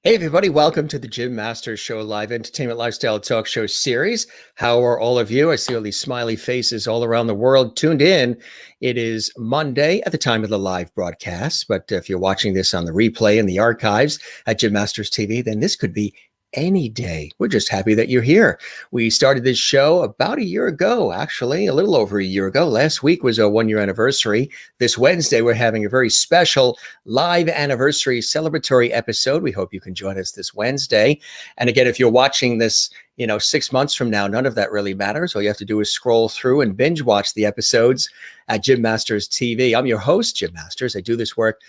Hey everybody, welcome to the Jim Masters Show live entertainment lifestyle talk show series. How are all of you? I see all these smiley faces all around the world tuned in. It is Monday at the time of the live broadcast, but if you're watching this on the replay in the archives at Jim Masters TV, then this could be any day. We're just happy that you're here. We started this show about a year ago, actually, a little over a year ago. Last week was our 1 year anniversary. This Wednesday, we're having a very special live anniversary celebratory episode. We hope you can join us this Wednesday. And again, if you're watching this, 6 months from now, none of that really matters. All you have to do is scroll through and binge watch the episodes at Jim Masters TV. I'm your host, Jim Masters. I do this work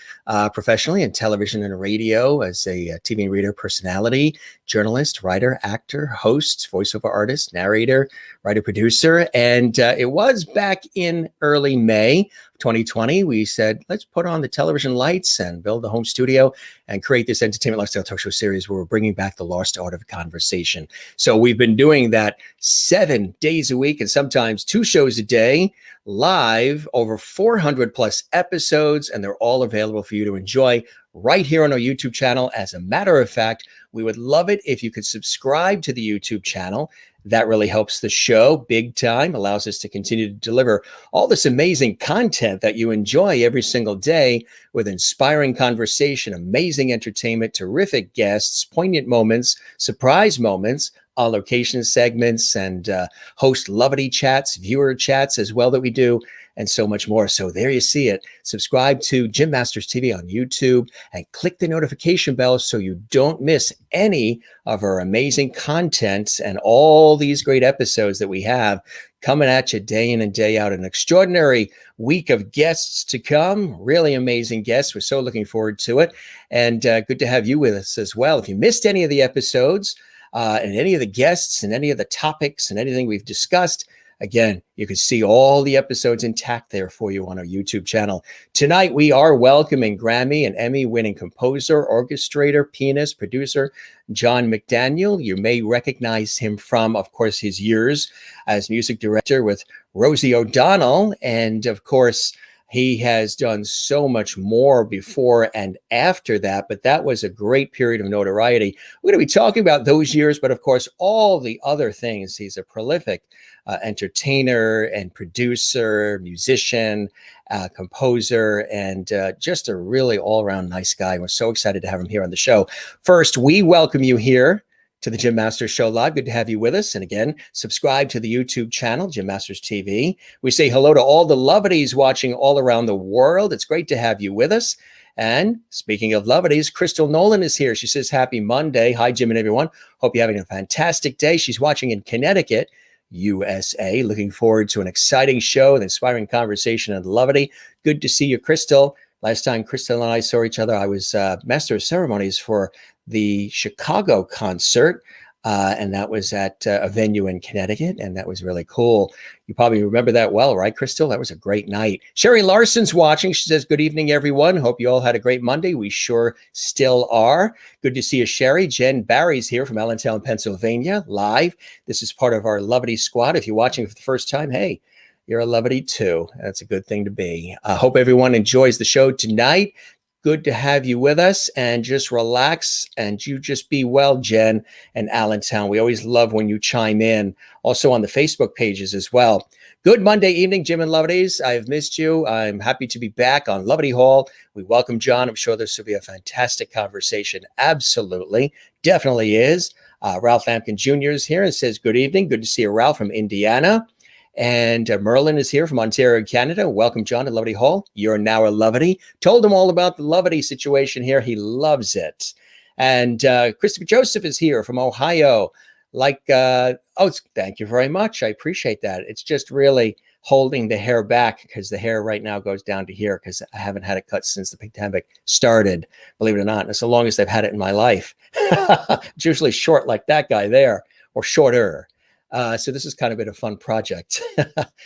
professionally in television and radio as a TV reader, personality, journalist, writer, actor, host, voiceover artist, narrator, writer-producer. And it was back in early May 2020, we said, let's put on the television lights and build the home studio and create this entertainment lifestyle talk show series where we're bringing back the lost art of conversation. So we've been doing that 7 days a week and sometimes 2 shows a day, live, over 400 plus episodes, and they're all available for you to enjoy right here on our YouTube channel. As a matter of fact, we would love it if you could subscribe to the YouTube channel. That really helps the show big time, allows us to continue to deliver all this amazing content that you enjoy every single day with inspiring conversation, amazing entertainment, terrific guests, poignant moments, surprise moments, on location segments, and host lovely chats, viewer chats as well that we do, and so much more. So there you see it. Subscribe to Jim Masters TV on YouTube and click the notification bell so you don't miss any of our amazing content and all these great episodes that we have coming at you day in and day out. An extraordinary week of guests to come, really amazing guests. We're so looking forward to it, and good to have you with us as well. If you missed any of the episodes, and any of the guests and any of the topics and anything we've discussed, again, you can see all the episodes intact there for you on our YouTube channel. Tonight, we are welcoming Grammy and Emmy-winning composer, orchestrator, pianist, producer, John McDaniel. You may recognize him from, of course, his years as music director with Rosie O'Donnell. And, of course, he has done so much more before and after that, but that was a great period of notoriety. We're going to be talking about those years, but of course, all the other things. He's a prolific entertainer and producer, musician, composer, and just a really all-around nice guy. We're so excited to have him here on the show. First, we welcome you here to the Jim Masters Show Live. Good to have you with us. And again, subscribe to the YouTube channel, Jim Masters TV. We say hello to all the lovelies watching all around the world. It's great to have you with us. And speaking of lovelies, Crystal Nolan is here. She says, happy Monday. Hi, Jim and everyone. Hope you're having a fantastic day. She's watching in Connecticut, USA. Looking forward to an exciting show and inspiring conversation and lovely. Good to see you, Crystal. Last time Crystal and I saw each other, I was master of ceremonies for the Chicago concert, and that was at a venue in Connecticut, and that was really cool. You probably remember that well, right, Crystal? That was a great night. Sherry Larson's watching. She says, good evening, everyone. Hope you all had a great Monday. We sure still are. Good to see you, Sherry. Jen Barry's here from Allentown, Pennsylvania, live. This is part of our lovely squad. If you're watching for the first time, hey, you're a lovely too. That's a good thing to be. I hope everyone enjoys the show tonight. good to have you with us, and just relax and you just be well, Jen and Allentown. We always love when you chime in, also on the Facebook pages as well. Good Monday evening, Jim and Lovedies. I've missed you. I'm happy to be back on Lovedy Hall. We welcome John. I'm sure this will be a fantastic conversation. Absolutely. Definitely is. Ralph Lampkin Jr. is here and says, good evening. Good to see you, Ralph, from Indiana. And Merlin is here from Ontario, Canada. Welcome, John, to Lovedy Hall. You're now a Lovedy. Told him all about the Lovedy situation here. He loves it. And Christopher Joseph is here from Ohio. Thank you very much. I appreciate that. It's just really holding the hair back, because the hair right now goes down to here, because I haven't had it cut since the pandemic started, believe it or not. And it's the longest I've had it in my life. It's usually short like that guy there, or shorter. So this has kind of been a fun project,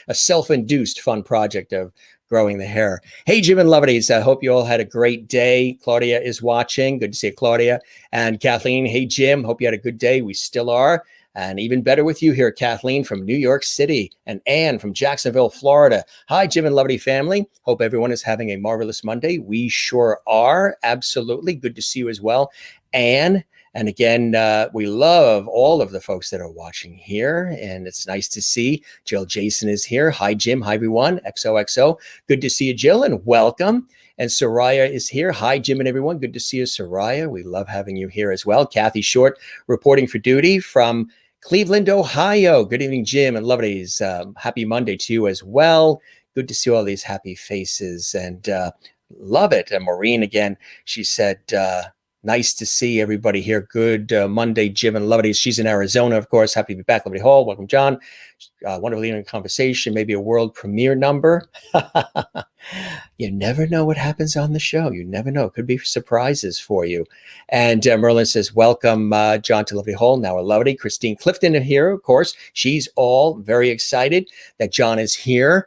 a self-induced fun project of growing the hair. Hey, Jim and Lovedies, I hope you all had a great day. Claudia is watching. Good to see you, Claudia. And Kathleen, hey, Jim, hope you had a good day. We still are. And even better with you here, Kathleen from New York City, and Anne from Jacksonville, Florida. Hi, Jim and Lovedy family. Hope everyone is having a marvelous Monday. We sure are. Absolutely. Good to see you as well, Anne. And again, we love all of the folks that are watching here, and it's nice to see Jill Jason is here. Hi, Jim. Hi, everyone. XOXO. Good to see you, Jill, and welcome. And Soraya is here. Hi, Jim and everyone. Good to see you, Soraya. We love having you here as well. Kathy Short reporting for duty from Cleveland, Ohio. Good evening, Jim and Lovedies. Happy Monday to you as well. Good to see all these happy faces, and love it. And Maureen, again, she said, nice to see everybody here. Good Monday, Jim and Lovedies. She's in Arizona, of course. Happy to be back. Lovedy Hall. Welcome, John. Wonderful evening conversation. Maybe a world premiere number. You never know what happens on the show. You never know. It could be surprises for you. And Merlin says, welcome, John, to Lovedy Hall. Now a Lovedy. Christine Clifton is here, of course. She's all very excited that John is here.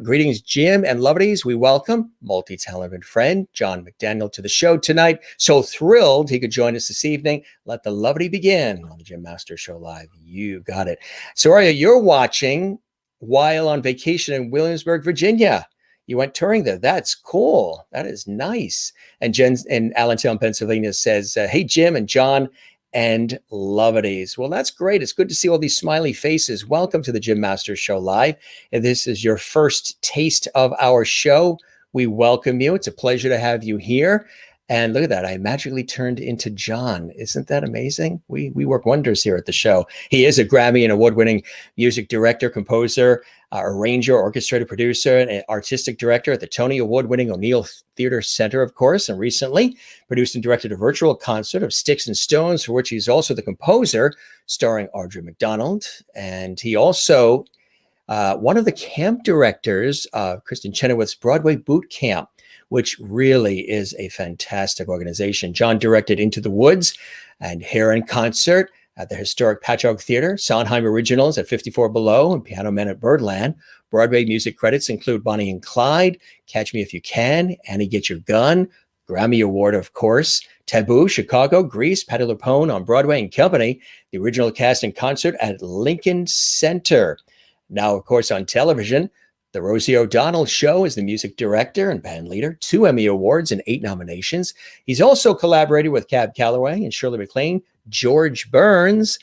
Greetings, Jim and Lovedies. We welcome multi-talented friend John McDaniel to the show tonight. So thrilled he could join us this evening. Let the Lovedy begin on the Jim Master Show Live. You got it. Soraya, you're watching while on vacation in Williamsburg, Virginia. You went touring there. That's cool. That is nice. And Jen in Allentown, Pennsylvania says, hey, Jim and John and Lovedies. Well, that's great. It's good to see all these smiley faces. Welcome to the Jim Masters Show Live. If this is your first taste of our show, we welcome you. It's a pleasure to have you here. And look at that. I magically turned into John. Isn't that amazing? We work wonders here at the show. He is a Grammy and award-winning music director, composer, arranger, orchestrator, producer, and artistic director at the Tony Award-winning O'Neill Theater Center, of course, and recently produced and directed a virtual concert of Sticks and Stones, for which he's also the composer, starring Audra McDonald. And he also one of the camp directors of Kristen Chenoweth's Broadway Boot Camp, which really is a fantastic organization. John directed Into the Woods and Hair in Concert at the historic Patchogue Theater, Sondheim Originals at 54 Below, and Piano Man at Birdland. Broadway music credits include Bonnie and Clyde, Catch Me If You Can, Annie Get Your Gun, Grammy Award, of course, Taboo, Chicago, Grease, Patti LuPone on Broadway and Company, the original cast in concert at Lincoln Center. Now, of course, on television, The Rosie O'Donnell Show is the music director and band leader, 2 Emmy Awards and 8 nominations. He's also collaborated with Cab Calloway and Shirley MacLaine, George Burns,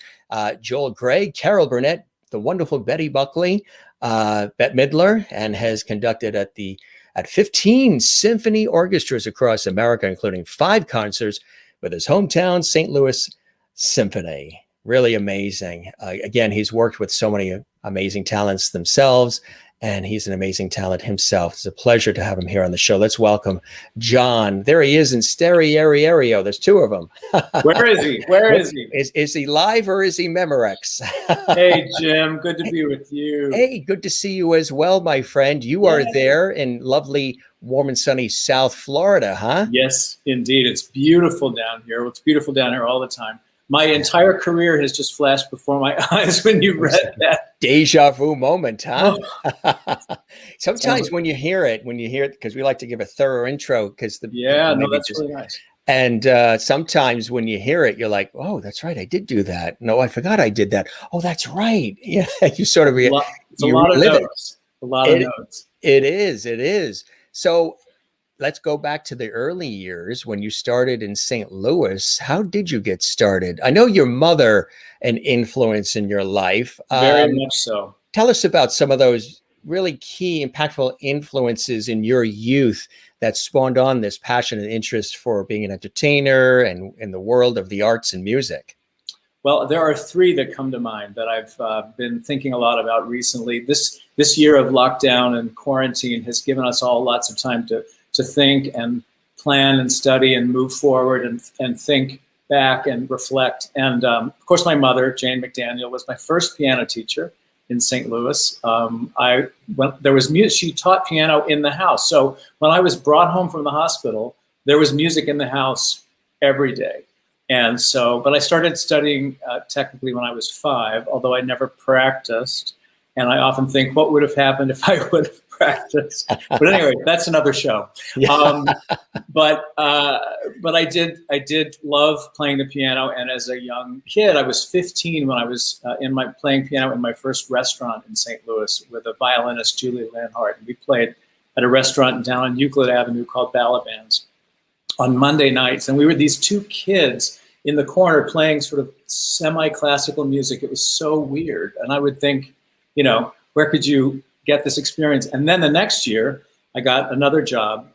Joel Gray, Carol Burnett, the wonderful Betty Buckley, Bette Midler, and has conducted at 15 symphony orchestras across America, including 5 concerts with his hometown St. Louis Symphony. Really amazing. Again, he's worked with so many amazing talents themselves, and he's an amazing talent himself. It's a pleasure to have him here on the show. Let's welcome John. There he is in stereo. There's 2 of them. Where is he? Where is he? Is he live or is he Memorex? Hey, Jim. Good to be with you. Hey, good to see you as well, my friend. You are there in lovely, warm and sunny South Florida, huh? Yes, indeed. It's beautiful down here. It's beautiful down here all the time. My entire career has just flashed before my eyes when you read that. Deja vu moment, huh? Sometimes when you hear it, because we like to give a thorough intro, because that's really nice. And sometimes when you hear it, you're like, oh, that's right, I did do that. No, I forgot I did that. Oh, that's right. Yeah, you sort of it's a lot of notes. A lot of notes. It is. So let's go back to the early years when you started in St. Louis. How did you get started? I know your mother, an influence in your life. Very much so. Tell us about some of those really key, impactful influences in your youth that spawned on this passion and interest for being an entertainer and in the world of the arts and music. Well, there are three that come to mind that I've been thinking a lot about recently. This year of lockdown and quarantine has given us all lots of time to think and plan and study and move forward and think back and reflect. And of course, my mother, Jane McDaniel, was my first piano teacher in St. Louis. There was music. She taught piano in the house. So when I was brought home from the hospital, there was music in the house every day. And so, but I started studying technically when I was 5, although I never practiced. And I often think, what would have happened if I would have practiced? But anyway, that's another show. Yeah. But I did love playing the piano. And as a young kid, I was 15 when I was playing piano in my first restaurant in St. Louis with a violinist, Julie Lanhart. And we played at a restaurant down on Euclid Avenue called Balaban's on Monday nights. And we were these two kids in the corner playing sort of semi-classical music. It was so weird. And I would think, where could you get this experience? And then the next year, I got another job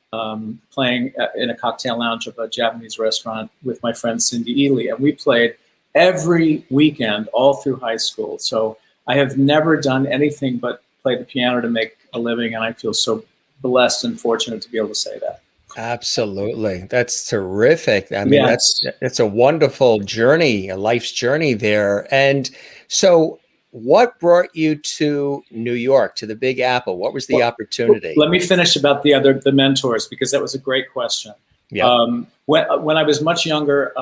playing in a cocktail lounge of a Japanese restaurant with my friend Cindy Ely. And we played every weekend all through high school. So I have never done anything but play the piano to make a living. And I feel so blessed and fortunate to be able to say that. Absolutely. That's terrific. I mean, Yes. that's a wonderful journey, a life's journey there. And so what brought you to New York, to the Big Apple? What was the opportunity? Let me finish about the mentors, because that was a great question. Yeah. When I was much younger,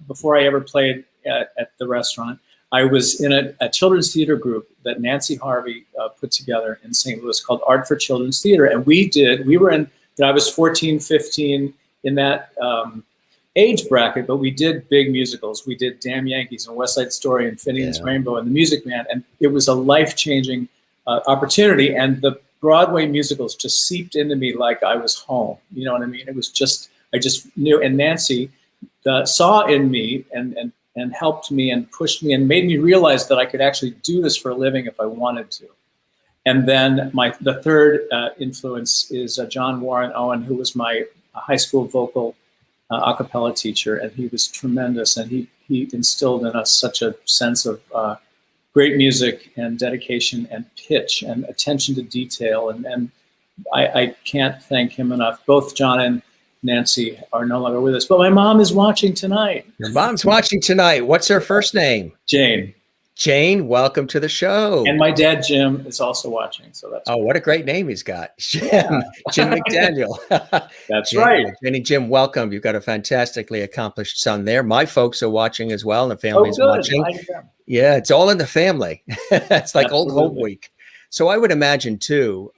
before I ever played at the restaurant, I was in a children's theater group that Nancy Harvey put together in St. Louis called Art for Children's Theater. And I was 14, 15 in that age bracket, but we did big musicals. We did Damn Yankees and West Side Story and Finian's Rainbow and The Music Man. And it was a life-changing opportunity. And the Broadway musicals just seeped into me like I was home. You know what I mean? It was just, I just knew. And Nancy saw in me and helped me and pushed me and made me realize that I could actually do this for a living if I wanted to. And then the third influence is John Warren Owen, who was my high school vocal a cappella teacher, and he was tremendous. And he instilled in us such a sense of great music and dedication and pitch and attention to detail. And I can't thank him enough. Both John and Nancy are no longer with us, but my mom is watching tonight. Your mom's watching tonight. What's her first name? Jane. Jane, welcome to the show. And my dad, Jim, is also watching. So that's what a great name he's got. Jim McDaniel. That's right. Jim, welcome. You've got a fantastically accomplished son there. My folks are watching as well, and the family's watching. Yeah, it's all in the family. It's like Old Home Week. So I would imagine too,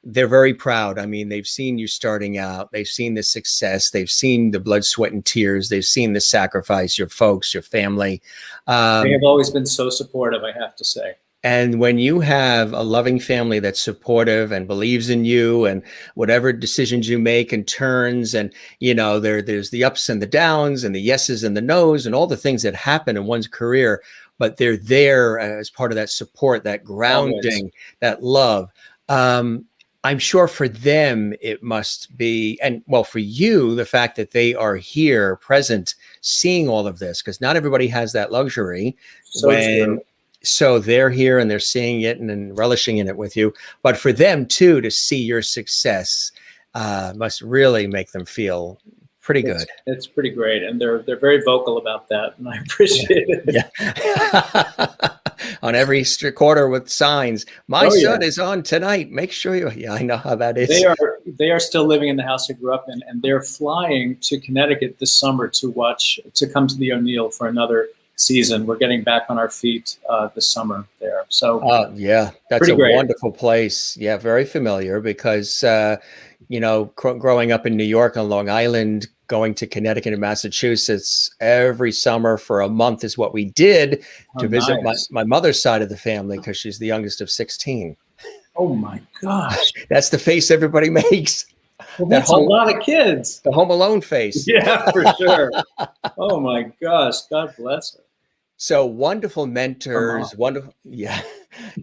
they're very proud. I mean, they've seen you starting out. They've seen the success. They've seen the blood, sweat, and tears. They've seen the sacrifice, your folks, your family. They have always been so supportive, I have to say. And when you have a loving family that's supportive and believes in you and whatever decisions you make and turns, and, there's the ups and the downs and the yeses and the nos and all the things that happen in one's career, but they're there as part of that support, that grounding, that love. I'm sure for them it must be, and well, for you, the fact that they are here, present, seeing all of this, because not everybody has that luxury. So they're here and they're seeing it and relishing in it with you. But for them too, to see your success must really make them feel pretty good. It's pretty great, and they're very vocal about that, and I appreciate it. Yeah. On every quarter with signs. My son is on tonight. Make sure you. Yeah, I know how that is. They are still living in the house I grew up in, and they're flying to Connecticut this summer to come to the O'Neill for another season. We're getting back on our feet this summer there. So that's a wonderful place. Yeah, very familiar because growing up in New York on Long Island, going to Connecticut and Massachusetts every summer for a month is what we did to visit my mother's side of the family, because she's the youngest of 16. Oh my gosh. That's the face everybody makes. Well, that's a lot of kids. The Home Alone face. Yeah, for sure. Oh my gosh, God bless her. So wonderful mentors, wonderful. Yeah.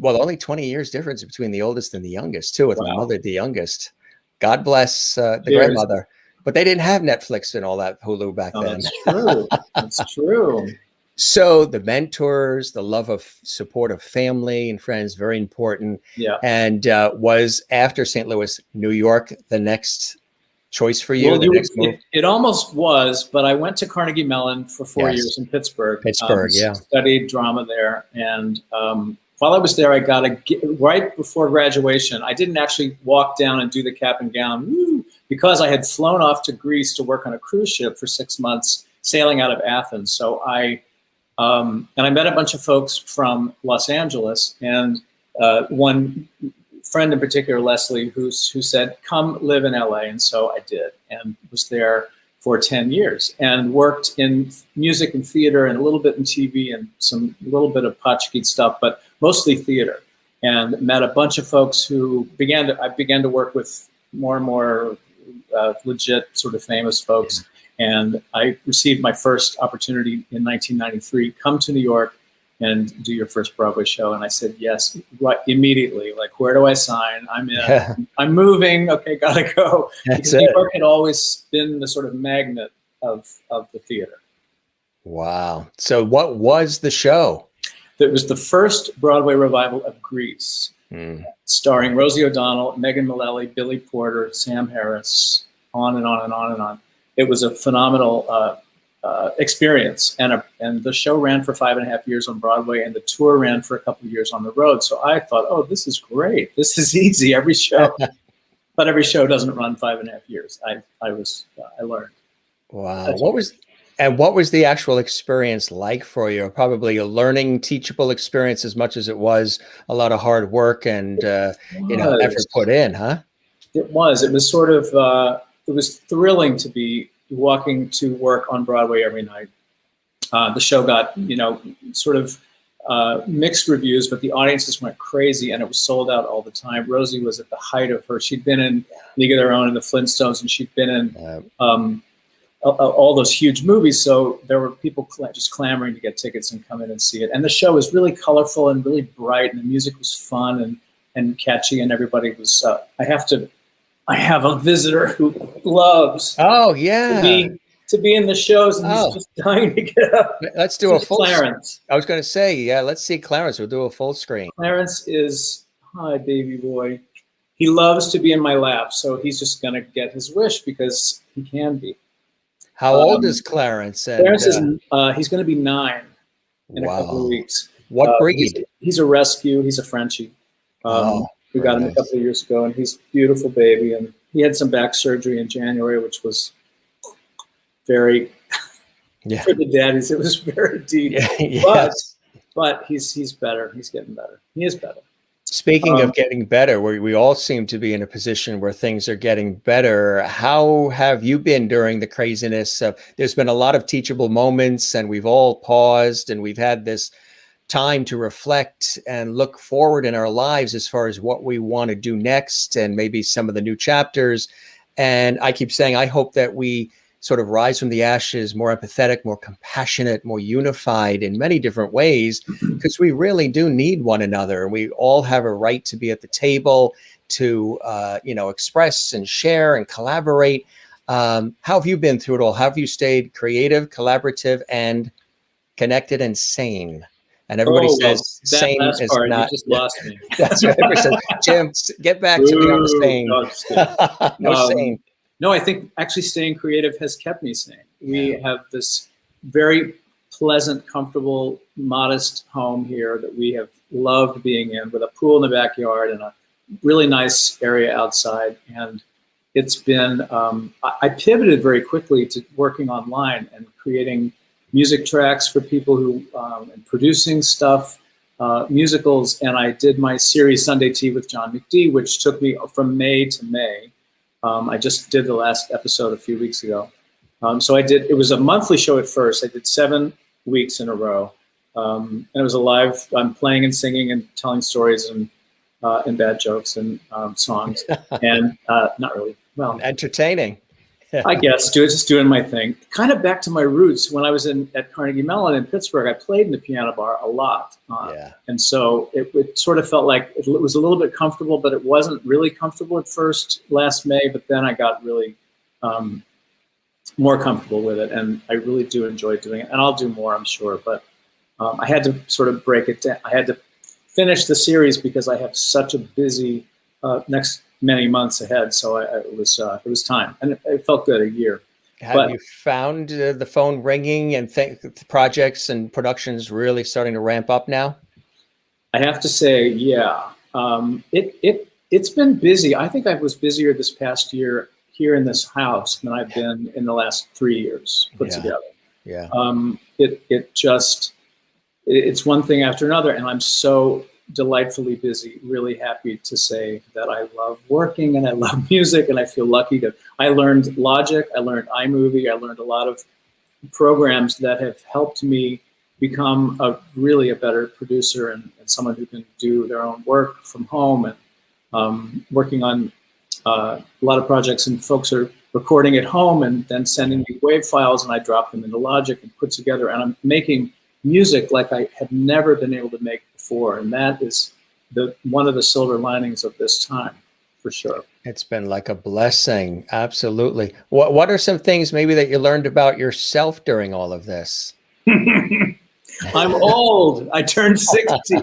Well, only 20 years difference between the oldest and the youngest, too, with my mother, the youngest. God bless the grandmother. But they didn't have Netflix and all that Hulu back then. That's true. That's true. So the mentors, the love of support of family and friends, very important. Yeah. And was after St. Louis, New York, the next choice for you? Well, the next move? It almost was, but I went to Carnegie Mellon for 4 years in Pittsburgh. Studied drama there. And while I was there, I got right before graduation, I didn't actually walk down and do the cap and gown because I had flown off to Greece to work on a cruise ship for 6 months, sailing out of Athens. So I met a bunch of folks from Los Angeles, and one friend in particular, Leslie, who said, come live in LA. And so I did, and was there for 10 years and worked in music and theater and a little bit in TV and a little bit of Pachki stuff, but mostly theater, and met a bunch of folks who I began to work with more and more legit sort of famous folks. And I received my first opportunity in 1993, come to New York and do your first Broadway show. And I said, yes, right, immediately. Like, where do I sign? I'm in, I'm moving. Okay, gotta go. Because New York had always been the sort of magnet of the theater. Wow. So what was the show? It was the first Broadway revival of Grease, starring Rosie O'Donnell, Megan Mullally, Billy Porter, Sam Harris, on and on and on and on. It was a phenomenal experience, and the show ran for 5.5 years on Broadway, and the tour ran for a couple of years on the road. So I thought, oh, this is great. This is easy. Every show, but every show doesn't run 5.5 years. I learned. Wow. What was the actual experience like for you? Probably a learning, teachable experience as much as it was a lot of hard work and effort put in, huh? It was. It was sort of. It was thrilling to be walking to work on Broadway every night. The show got, sort of mixed reviews, but the audiences went crazy, and it was sold out all the time. Rosie was at the height of her. She'd been in League of Their Own and the Flintstones, and she'd been in all those huge movies. So there were people just clamoring to get tickets and come in and see it. And the show was really colorful and really bright, and the music was fun and catchy, and everybody was. I have a visitor who loves to be in the shows, and he's just dying to get up. Let's do a full Clarence. I was going to say, let's see Clarence. We'll do a full screen. Clarence is, hi, baby boy. He loves to be in my lap, so he's just going to get his wish because he can be. How old is Clarence? Clarence is he's going to be 9 in a couple of weeks. What breed? He's a rescue. He's a Frenchie. We got him a couple of years ago, and he's a beautiful baby. And he had some back surgery in January, which was very, for the daddies, it was very deep. But he's better. He's getting better. He is better. Speaking of getting better, we all seem to be in a position where things are getting better. How have you been during the craziness of, there's been a lot of teachable moments, and we've all paused, and we've had this time to reflect and look forward in our lives as far as what we want to do next and maybe some of the new chapters. And I keep saying, I hope that we sort of rise from the ashes, more empathetic, more compassionate, more unified in many different ways, because we really do need one another. We all have a right to be at the table to, express and share and collaborate. How have you been through it all? How have you stayed creative, collaborative, and connected and sane? And everybody says sane is not. You just lost me. That's what everybody says. Jim, get back to me on sane. No, sane. No, I think actually staying creative has kept me sane. We have this very pleasant, comfortable, modest home here that we have loved being in, with a pool in the backyard and a really nice area outside. And it's been, I pivoted very quickly to working online and creating music tracks for people who, and producing stuff, musicals. And I did my series Sunday Tea with John McDaniel, which took me from May to May. I just did the last episode a few weeks ago. So it was a monthly show at first. I did 7 weeks in a row. And it was a live, I'm playing and singing and telling stories and bad jokes and songs. And not really. well, entertaining. I guess just doing my thing. Kind of back to my roots. When I was at Carnegie Mellon in Pittsburgh, I played in the piano bar a lot. And so it sort of felt like it was a little bit comfortable, but it wasn't really comfortable at first last May. But then I got really more comfortable with it. And I really do enjoy doing it. And I'll do more, I'm sure. But I had to sort of break it down. I had to finish the series because I have such a busy next many months ahead, so it was time, and it felt good, a year. Have you found the phone ringing and projects and productions really starting to ramp up now? I have to say, yeah, it's been busy. I think I was busier this past year here in this house than I've been in the last 3 years put together. Yeah. It's one thing after another, and I'm so delightfully busy, really happy to say that I love working and I love music, and I feel lucky to, I learned Logic, I learned iMovie, I learned a lot of programs that have helped me become really a better producer and someone who can do their own work from home, and working on a lot of projects, and folks are recording at home and then sending me WAV files, and I drop them into Logic and put together, and I'm making music like I have never been able to make before. And that is one of the silver linings of this time, for sure. It's been like a blessing. Absolutely. What are some things maybe that you learned about yourself during all of this? I'm old. I turned 60.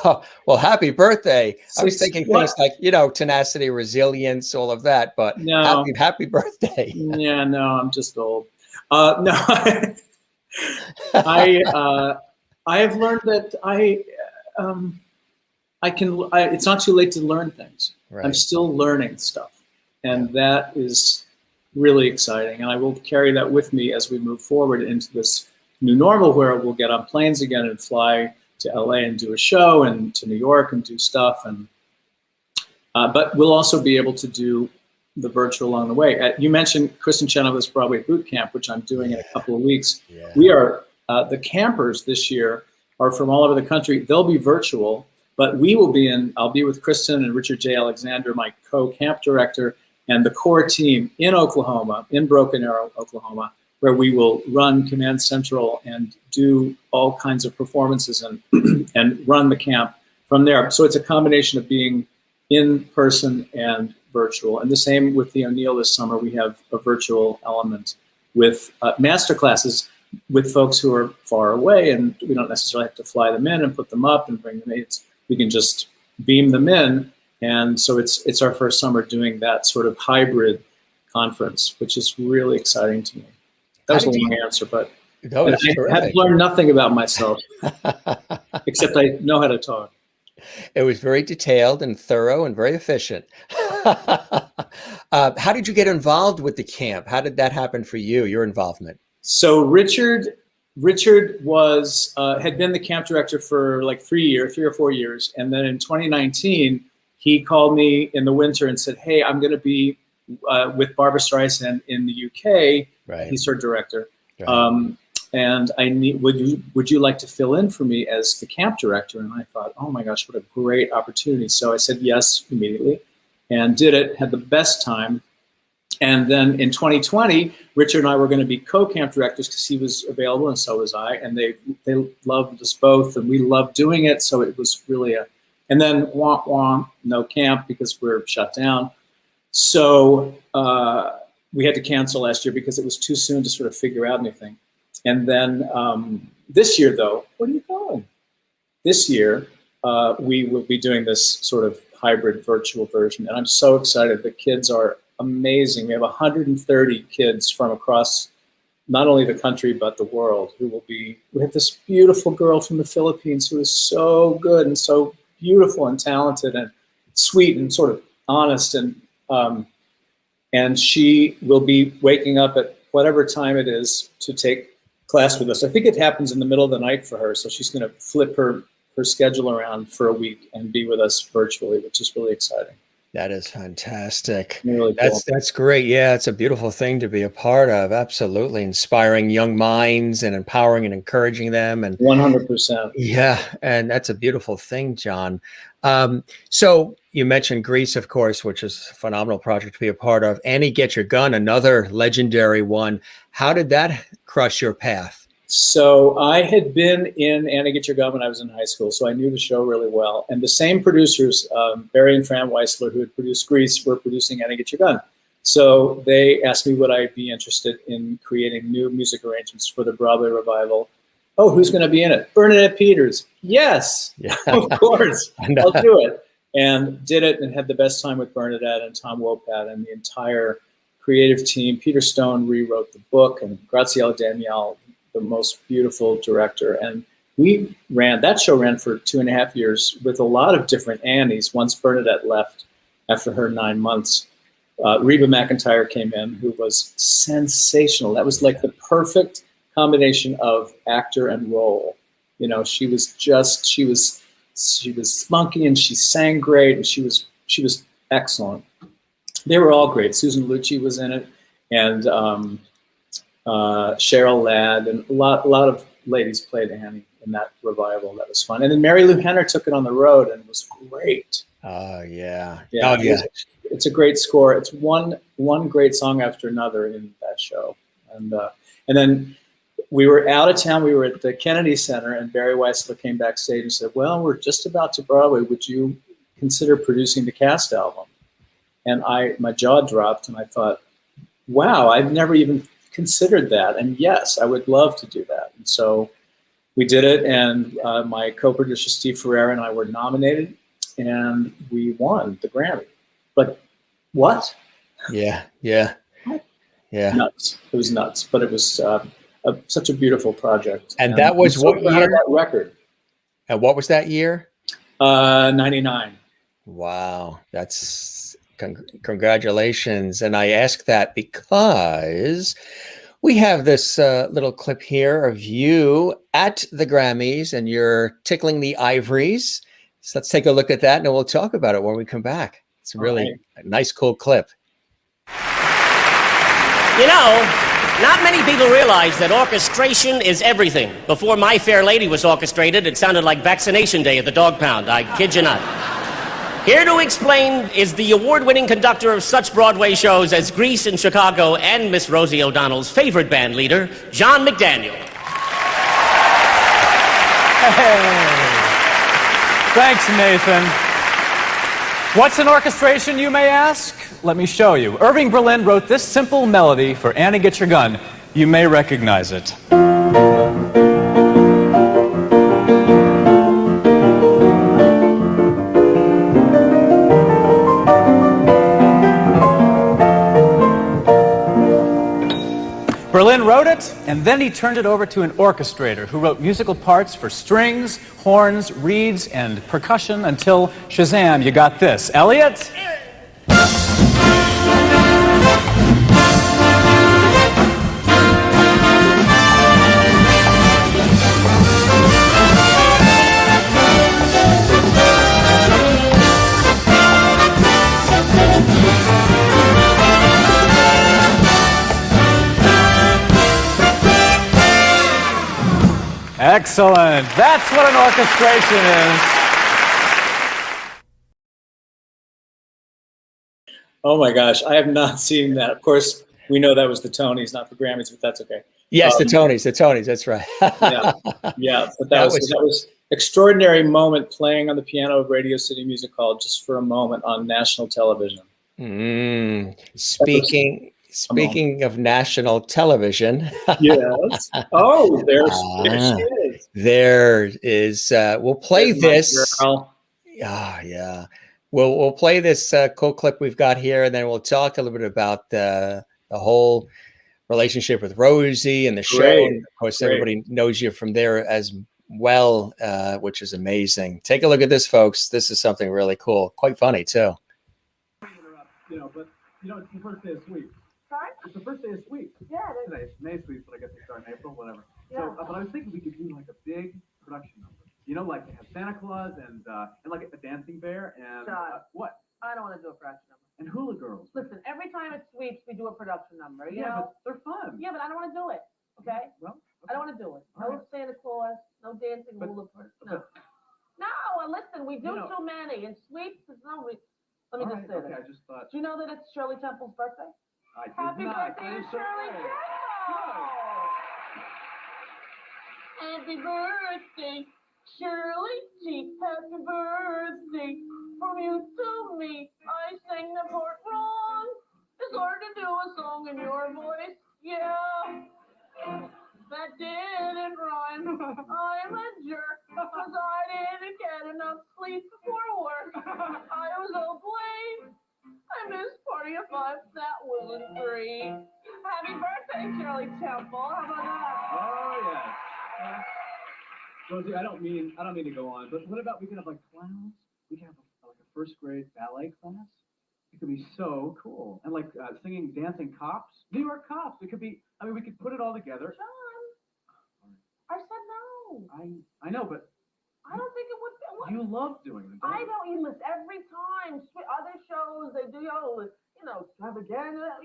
Oh, well, happy birthday. I was thinking things like, tenacity, resilience, all of that, but no. Happy birthday. Yeah, no, I'm just old. No, I have learned that it's not too late to learn things. Right. I'm still learning stuff, and that is really exciting. And I will carry that with me as we move forward into this new normal, where we'll get on planes again and fly to LA and do a show, and to New York and do stuff. And but we'll also be able to do the virtual along the way. You mentioned Kristen Chenoweth's Broadway Boot Camp, which I'm doing in a couple of weeks. Yeah. We are, the campers this year are from all over the country. They'll be virtual, but I'll be with Kristen and Richard J. Alexander, my co-camp director, and the core team in Oklahoma, in Broken Arrow, Oklahoma, where we will run Command Central and do all kinds of performances and run the camp from there. So it's a combination of being in person and virtual. And the same with the O'Neill this summer. We have a virtual element with master classes with folks who are far away, and we don't necessarily have to fly them in and put them up and bring them in. We can just beam them in. And so it's our first summer doing that sort of hybrid conference, which is really exciting to me. That was a long answer, but I have learned nothing about myself, except I know how to talk. It was very detailed and thorough and very efficient. How did you get involved with the camp? How did that happen for you, your involvement? So Richard was had been the camp director for like 3 or 4 years. And then in 2019, he called me in the winter and said, hey, I'm going to be with Barbra Streisand in the UK. Right. He's her director. Right. And would you like to fill in for me as the camp director? And I thought, oh my gosh, what a great opportunity. So I said yes immediately and did it, had the best time. And then in 2020, Richard and I were going to be co-camp directors because he was available and so was I. And they loved us both and we loved doing it. So it was really and then womp womp, no camp because we're shut down. So we had to cancel last year because it was too soon to sort of figure out anything. And then this year, though, where are you going? This year, we will be doing this sort of hybrid virtual version. And I'm so excited. The kids are amazing. We have 130 kids from across not only the country, but the world who will be, we have this beautiful girl from the Philippines who is so good and so beautiful and talented and sweet and sort of honest. And she will be waking up at whatever time it is to take class with us. I think it happens in the middle of the night for her. So she's going to flip her schedule around for a week and be with us virtually, which is really exciting. That is fantastic. Really cool. That's great. Yeah, it's a beautiful thing to be a part of. Absolutely inspiring young minds and empowering and encouraging them. And 100%. yeah, and that's a beautiful thing, John. So you mentioned Grease, of course, which is a phenomenal project to be a part of. Annie, Get Your Gun, another legendary one. How did that cross your path? So I had been in Annie Get Your Gun when I was in high school, so I knew the show really well. And the same producers, Barry and Fran Weissler, who had produced Grease, were producing Annie Get Your Gun. So they asked me would I be interested in creating new music arrangements for the Broadway revival. Oh, who's going to be in it? Bernadette Peters. Yes, yeah. Of course, I'll do it. And did it and had the best time with Bernadette and Tom Wopat and the entire creative team. Peter Stone rewrote the book, and Graziella Danielle, the most beautiful director. And that show ran for 2.5 years with a lot of different Annies. Once Bernadette left after her 9 months, Reba McEntire came in, who was sensational. That was like the perfect combination of actor and role. You know, she was spunky and she sang great and she was excellent. They were all great. Susan Lucci was in it, and Cheryl Ladd, and a lot of ladies played Annie in that revival. That was fun. And then Mary Lou Henner took it on the road and it was great. Oh yeah. Yeah. Oh, yeah. It's a great score. It's one great song after another in that show. And then we were out of town. We were at the Kennedy Center, and Barry Weissler came backstage and said, well, we're just about to Broadway. Would you consider producing the cast album? And my jaw dropped and I thought, wow, I've never even considered that. And yes, I would love to do that. And so we did it, and my co-producer Steve Ferreira and I were nominated, and we won the Grammy. But what? Yeah. Nuts. It was nuts, but it was such a beautiful project. And that was what year? That record. And what was that year? 99. Wow, that's congratulations. And I ask that because we have this little clip here of you at the Grammys, and you're tickling the ivories. So let's take a look at that, and we'll talk about it when we come back. It's really a nice, cool clip. You know, not many people realize that orchestration is everything. Before My Fair Lady was orchestrated, it sounded like vaccination day at the dog pound. I kid you not. Here to explain is the award-winning conductor of such Broadway shows as Grease in Chicago and Miss Rosie O'Donnell's favorite band leader, John McDaniel. Hey. Thanks, Nathan. What's an orchestration, you may ask? Let me show you. Irving Berlin wrote this simple melody for Annie Get Your Gun. You may recognize it. Berlin wrote it, and then he turned it over to an orchestrator who wrote musical parts for strings, horns, reeds, and percussion until, Shazam, you got this. Elliot? Excellent. That's what an orchestration is. Oh my gosh, I have not seen that. Of course, we know that was the Tonys, not the Grammys, but that's okay. Yes, the Tonys, that's right. yeah, but that was extraordinary moment playing on the piano of Radio City Music Hall just for a moment on national television. Speaking of national television. Yes. Oh, there she is. There is. We'll play this. Yeah. We'll play this cool clip we've got here, and then we'll talk a little bit about the whole relationship with Rosie and the show. And of course, everybody knows you from there as well, which is amazing. Take a look at this, folks. This is something really cool. Quite funny, too. But it's the first day of sweep. Sorry? It's the first day of sweep. Yeah, it is. Today. It's May sweep, but I guess they start in April, whatever. Yeah. So, but I was thinking we could do like a big production number. You know, like have Santa Claus and like a dancing bear and what? I don't want to do a production number. And hula girls. Listen, every time it sweeps, we do a production number. You Yeah, know? but they're fun. Yeah, but I don't want to do it. Okay? Well, I don't want to do it. No All right. Santa Claus, no dancing But- hula. No. No, listen, we do You know- too many. And sweeps is no. Let me all just right, say okay, this. I just thought. Do you know that it's Shirley Temple's birthday? I did Happy not. birthday That to is so Shirley nice. Temple! Happy birthday, Shirley G. Happy birthday from you to me. I sang the part wrong. It's hard to do a song in your voice. Yeah. That didn't rhyme. I'm a jerk because I didn't get enough sleep before work. I was so blamed. I missed party of 5. That was a 3. Happy birthday, Shirley Temple. How about that? Oh yeah. Rosie, I don't mean to go on, but what about we could have like clowns? We could have like a first grade ballet class. It could be so cool. And like singing, dancing cops, New York cops. It could be. I mean, we could put it all together. John, I said no. I know, but I don't think it would be. What? you love doing them. I don't. You listen every time. Other shows they do, extravaganza.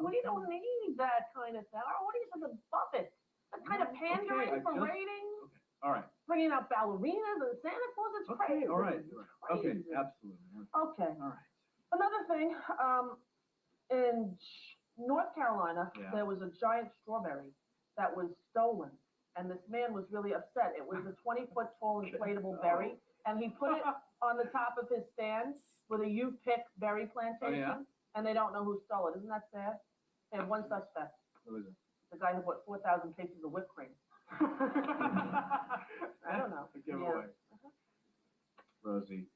We don't need that kind of stuff. Our audience is above it. That kind of pandering Okay, for okay. ratings, All right. bringing out ballerinas and Santa Claus. It's crazy. Okay. All right. It's Okay. crazy. Absolutely. Okay. All right. Another thing, in North Carolina, Yeah. there was a giant strawberry that was stolen, and this man was really upset. It was a 20-foot tall inflatable berry, and he put it on the top of his stand with a you-pick berry plantation, and they don't know who stole it. Isn't that sad? They have one suspect, What was it? the guy who bought 4,000 cases of whipped cream. I don't know. A giveaway. Rosie,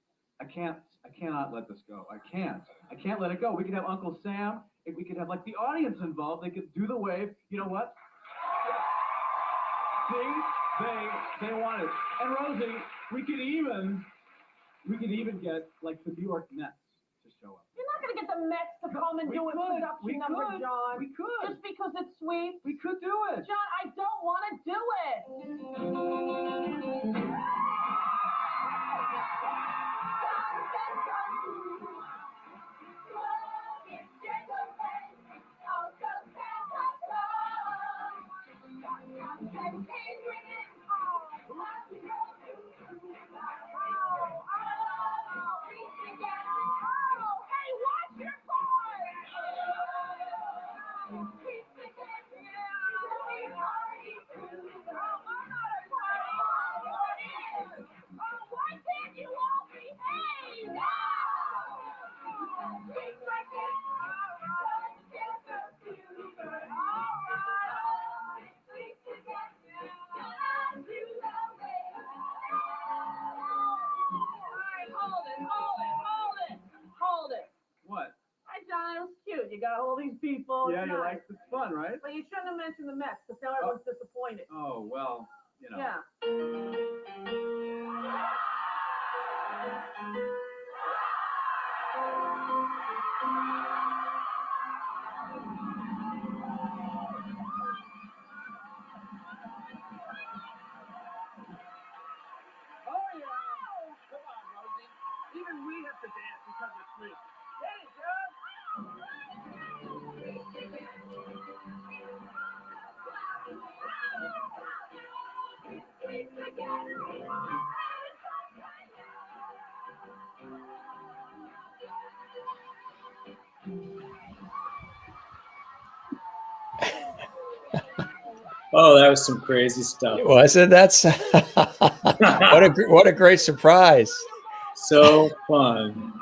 I cannot let this go. I can't let it go. We could have Uncle Sam. If we could have like the audience involved, they could do the wave. You know what? See, they want it. And Rosie, we could even get like the New York Mets to show up. You're not going to get the Mets to come and do a production number, John. We could. Just because it's sweet. We could do it. John, I don't want to do it. Hold it. What? Hi, John. It was cute. You got all these people. Yeah, It's you nice. like it's fun, right? But you shouldn't have mentioned the Mets because now everyone's disappointed. Oh well, you know. Yeah. Oh yeah. Come on, Rosie. Even we have to dance because it's sweet. Get it, John. Oh, that was some crazy stuff. Wasn't that's what a great surprise. So fun.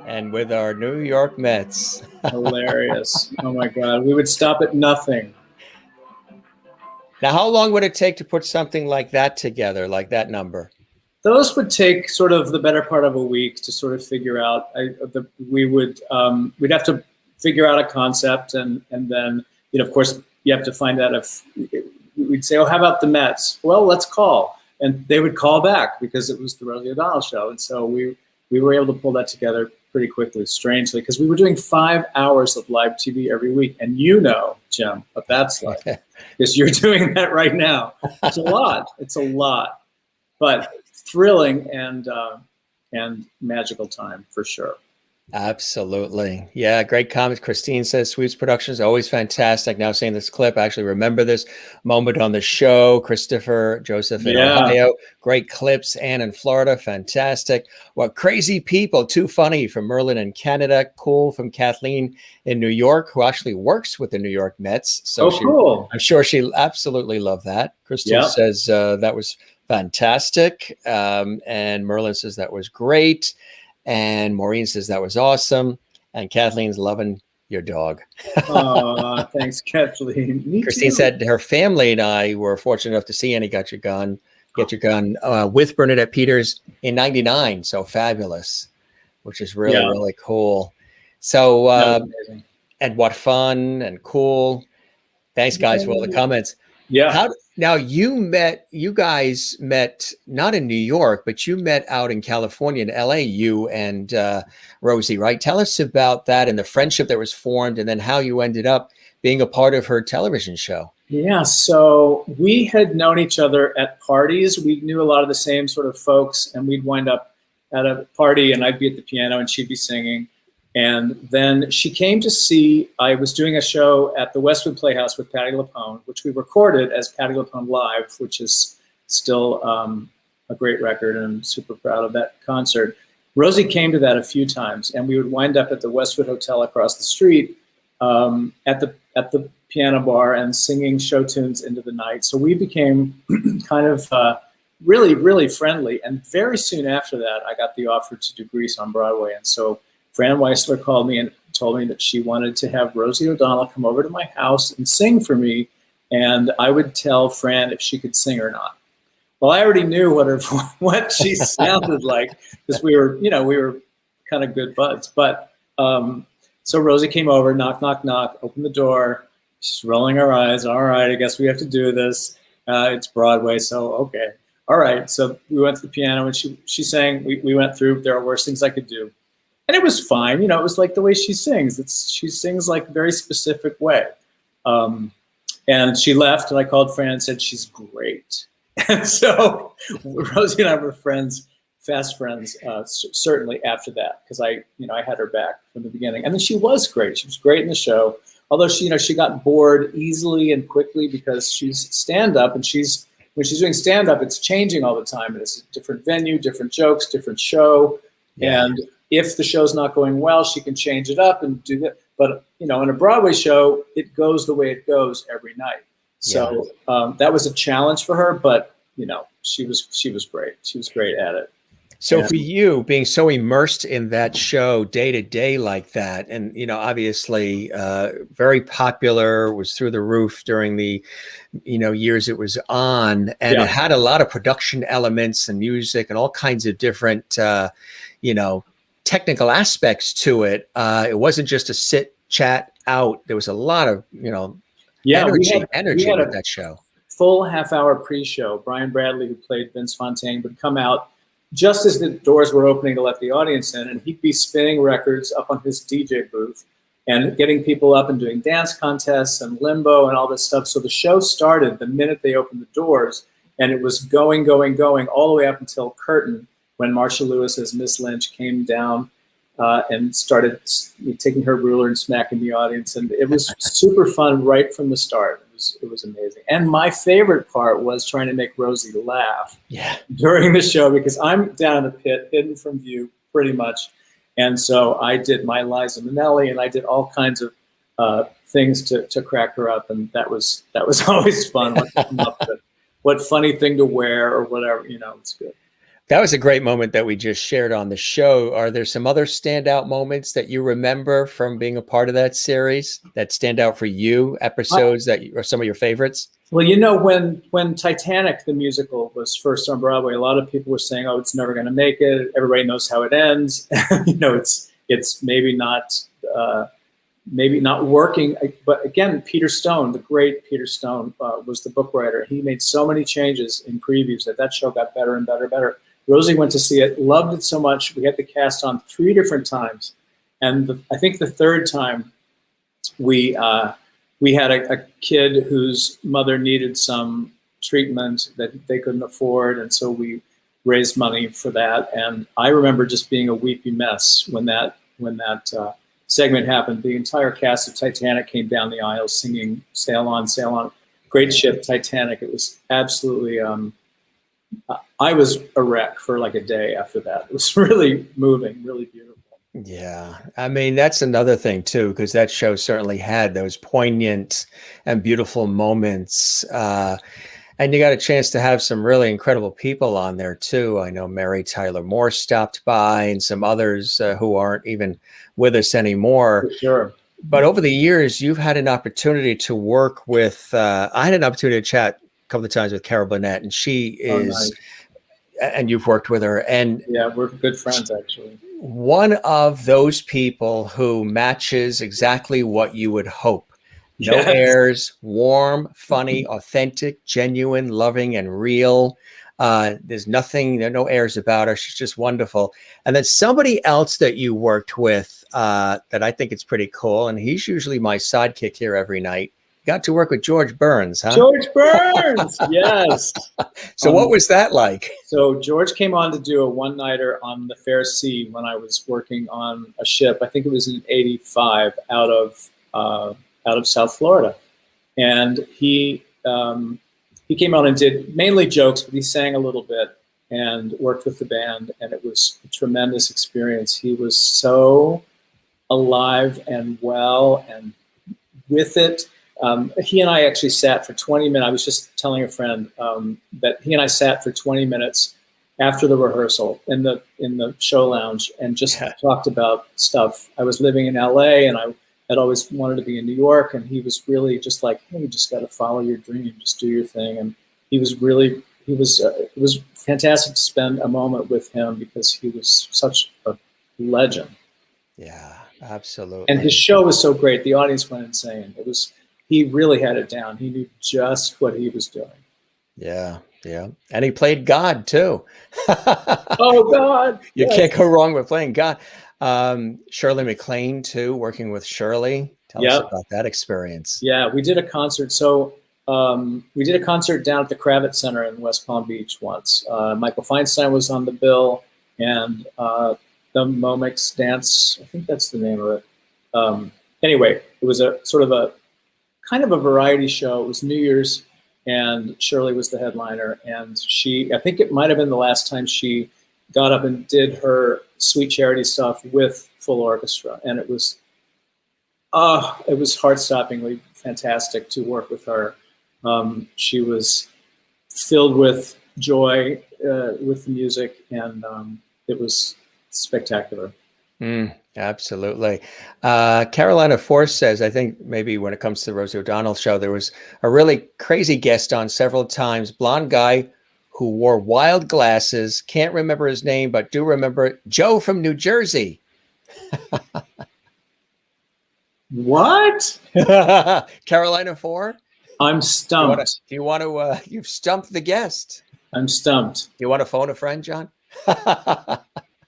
And with our New York Mets. Hilarious. Oh my God. We would stop at nothing. Now, how long would it take to put something like that together, like that number? Those would take sort of the better part of a week to sort of figure out. We'd have to figure out a concept, and then of course you have to find out if we'd say, oh, how about the Mets? Well, let's call, and they would call back because it was the Rosie O'Donnell Show, and so we were able to pull that together pretty quickly, strangely, because we were doing 5 hours of live TV every week, and Jim, what that's like, because you're doing that right now. It's a lot. It's a lot, but thrilling and magical time for sure. Absolutely. Yeah, great comments. Christine says Sweeps Productions always fantastic. Now seeing this clip, I actually remember this moment on the show. Christopher Joseph in Yeah. Ohio, great clips. Anne in Florida, fantastic. What crazy people, too funny from Merlin in Canada. Cool from Kathleen in New York, who actually works with the New York Mets. So Cool. I'm sure she absolutely loved that. Crystal Yeah. says that was fantastic. And Merlin says that was great. And Maureen says that was awesome. And Kathleen's loving your dog. Oh, thanks, Kathleen. Me Christine too. said her family and I were fortunate enough to see Annie Get Your Gun with Bernadette Peters in '99. So fabulous, which is really, Yeah. really cool. So, That was amazing. and what fun and cool. Thanks, guys, for all the comments. Yeah. Now you guys met not in New York, but you met out in California, in LA, you and Rosie, right? Tell us about that and the friendship that was formed, and then how you ended up being a part of her television show. Yeah, so we had known each other at parties. We knew a lot of the same sort of folks, and we'd wind up at a party, and I'd be at the piano, and she'd be singing. And then she came to see, I was doing a show at the Westwood Playhouse with Patti LuPone, which we recorded as Patti LuPone Live, which is still a great record, and I'm super proud of that concert. Rosie came to that a few times, and we would wind up at the Westwood Hotel across the street at the piano bar and singing show tunes into the night. So we became kind of really, really friendly. And very soon after that, I got the offer to do Grease on Broadway. And so Fran Weissler called me and told me that she wanted to have Rosie O'Donnell come over to my house and sing for me, and I would tell Fran if she could sing or not. Well, I already knew what she sounded like, because we were kind of good buds. But so Rosie came over, knock, knock, knock, opened the door. She's rolling her eyes. All right, I guess we have to do this. It's Broadway, so okay. All right. So we went to the piano, and she sang. We went through. There are worse things I could do. And it was fine, it was like the way she sings. She sings like a very specific way. And she left, and I called Fran and said, she's great. And so Rosie and I were friends, fast friends, certainly after that, because I had her back from the beginning. And then she was great. She was great in the show. Although she got bored easily and quickly, because she's stand-up, and when she's doing stand-up, it's changing all the time. And it's a different venue, different jokes, different show. Yeah. And if the show's not going well, she can change it up and do that. But, in a Broadway show, it goes the way it goes every night. So that was a challenge for her, but, she was great. She was great at it. So for you, being so immersed in that show day to day like that, and, obviously very popular, was through the roof during the, years it was on, and it had a lot of production elements and music and all kinds of different, technical aspects to it. It wasn't just a sit, chat out. There was a lot of, energy with that show. Full half-hour pre-show. Brian Bradley, who played Vince Fontaine, would come out just as the doors were opening to let the audience in, and he'd be spinning records up on his DJ booth and getting people up and doing dance contests and limbo and all this stuff. So the show started the minute they opened the doors, and it was going all the way up until curtain, when Marsha Lewis as Miss Lynch came down and started taking her ruler and smacking the audience. And it was super fun right from the start. It was amazing. And my favorite part was trying to make Rosie laugh during the show, because I'm down in the pit, hidden from view pretty much. And so I did my Liza Minnelli, and I did all kinds of things to crack her up. And that was always fun. What funny thing to wear or whatever, it's good. That was a great moment that we just shared on the show. Are there some other standout moments that you remember from being a part of that series that stand out for you, episodes that are some of your favorites? Well, when Titanic, the musical, was first on Broadway, a lot of people were saying, oh, it's never going to make it. Everybody knows how it ends. It's maybe not working. But again, Peter Stone, the great Peter Stone, was the book writer. He made so many changes in previews that show got better and better and better. Rosie went to see it, loved it so much. We had the cast on 3 different times. And I think the third time we had a kid whose mother needed some treatment that they couldn't afford. And so we raised money for that. And I remember just being a weepy mess when when that segment happened. The entire cast of Titanic came down the aisle singing "Sail On, Sail On." Great ship, Titanic. It was absolutely. I was a wreck for like a day after that. It was really moving, really beautiful. Yeah, I mean, that's another thing too, because that show certainly had those poignant and beautiful moments. And you got a chance to have some really incredible people on there too. I know Mary Tyler Moore stopped by and some others who aren't even with us anymore. For sure. But over the years, you've had an opportunity to work with, I had an opportunity to chat a couple of times with Carol Burnett, and she is, nice. And you've worked with her. And Yeah, we're good friends, actually. one of those people who matches exactly what you would hope. No Yes. airs, warm, funny, authentic, genuine, loving, and real. There's nothing, there are no airs about her. She's just wonderful. And then somebody else that you worked with that I think it's pretty cool, and he's usually my sidekick here every night. You got to work with George Burns, huh? George Burns, yes. So what was that like? So George came on to do a one-nighter on the Fair Sea when I was working on a ship. I think it was in '85 out of South Florida, and he came out and did mainly jokes, but he sang a little bit and worked with the band, and it was a tremendous experience. He was so alive and well and with it. He and I actually sat for 20 minutes. I was just telling a friend that he and I sat for 20 minutes after the rehearsal in the show lounge and just talked about stuff. I was living in LA and I had always wanted to be in New York, and he was really just like, hey, you just got to follow your dream, just do your thing. And he was really, it was fantastic to spend a moment with him because he was such a legend. Yeah, absolutely. And his show was so great. The audience went insane. He really had it down. He knew just what he was doing. Yeah, yeah. And he played God too. Oh, God. You can't go wrong with playing God. Shirley MacLaine too, working with Shirley. Tell us about that experience. Yeah, we did a concert. So we did a concert down at the Kravitz Center in West Palm Beach once. Michael Feinstein was on the bill, and the Momix Dance, I think that's the name of it. Anyway, it was a sort of a kind of a variety show. It was New Year's, and Shirley was the headliner. And I think it might have been the last time she got up and did her Sweet Charity stuff with full orchestra. And it was heart-stoppingly fantastic to work with her. She was filled with joy with the music, and it was spectacular. Absolutely. Carolina Force says, I think maybe when it comes to the Rosie O'Donnell Show, there was a really crazy guest on several times, blonde guy who wore wild glasses. Can't remember his name, but do remember Joe from New Jersey. What? Carolina 4? I'm stumped. You've stumped the guest. I'm stumped. You want to phone a friend, John? I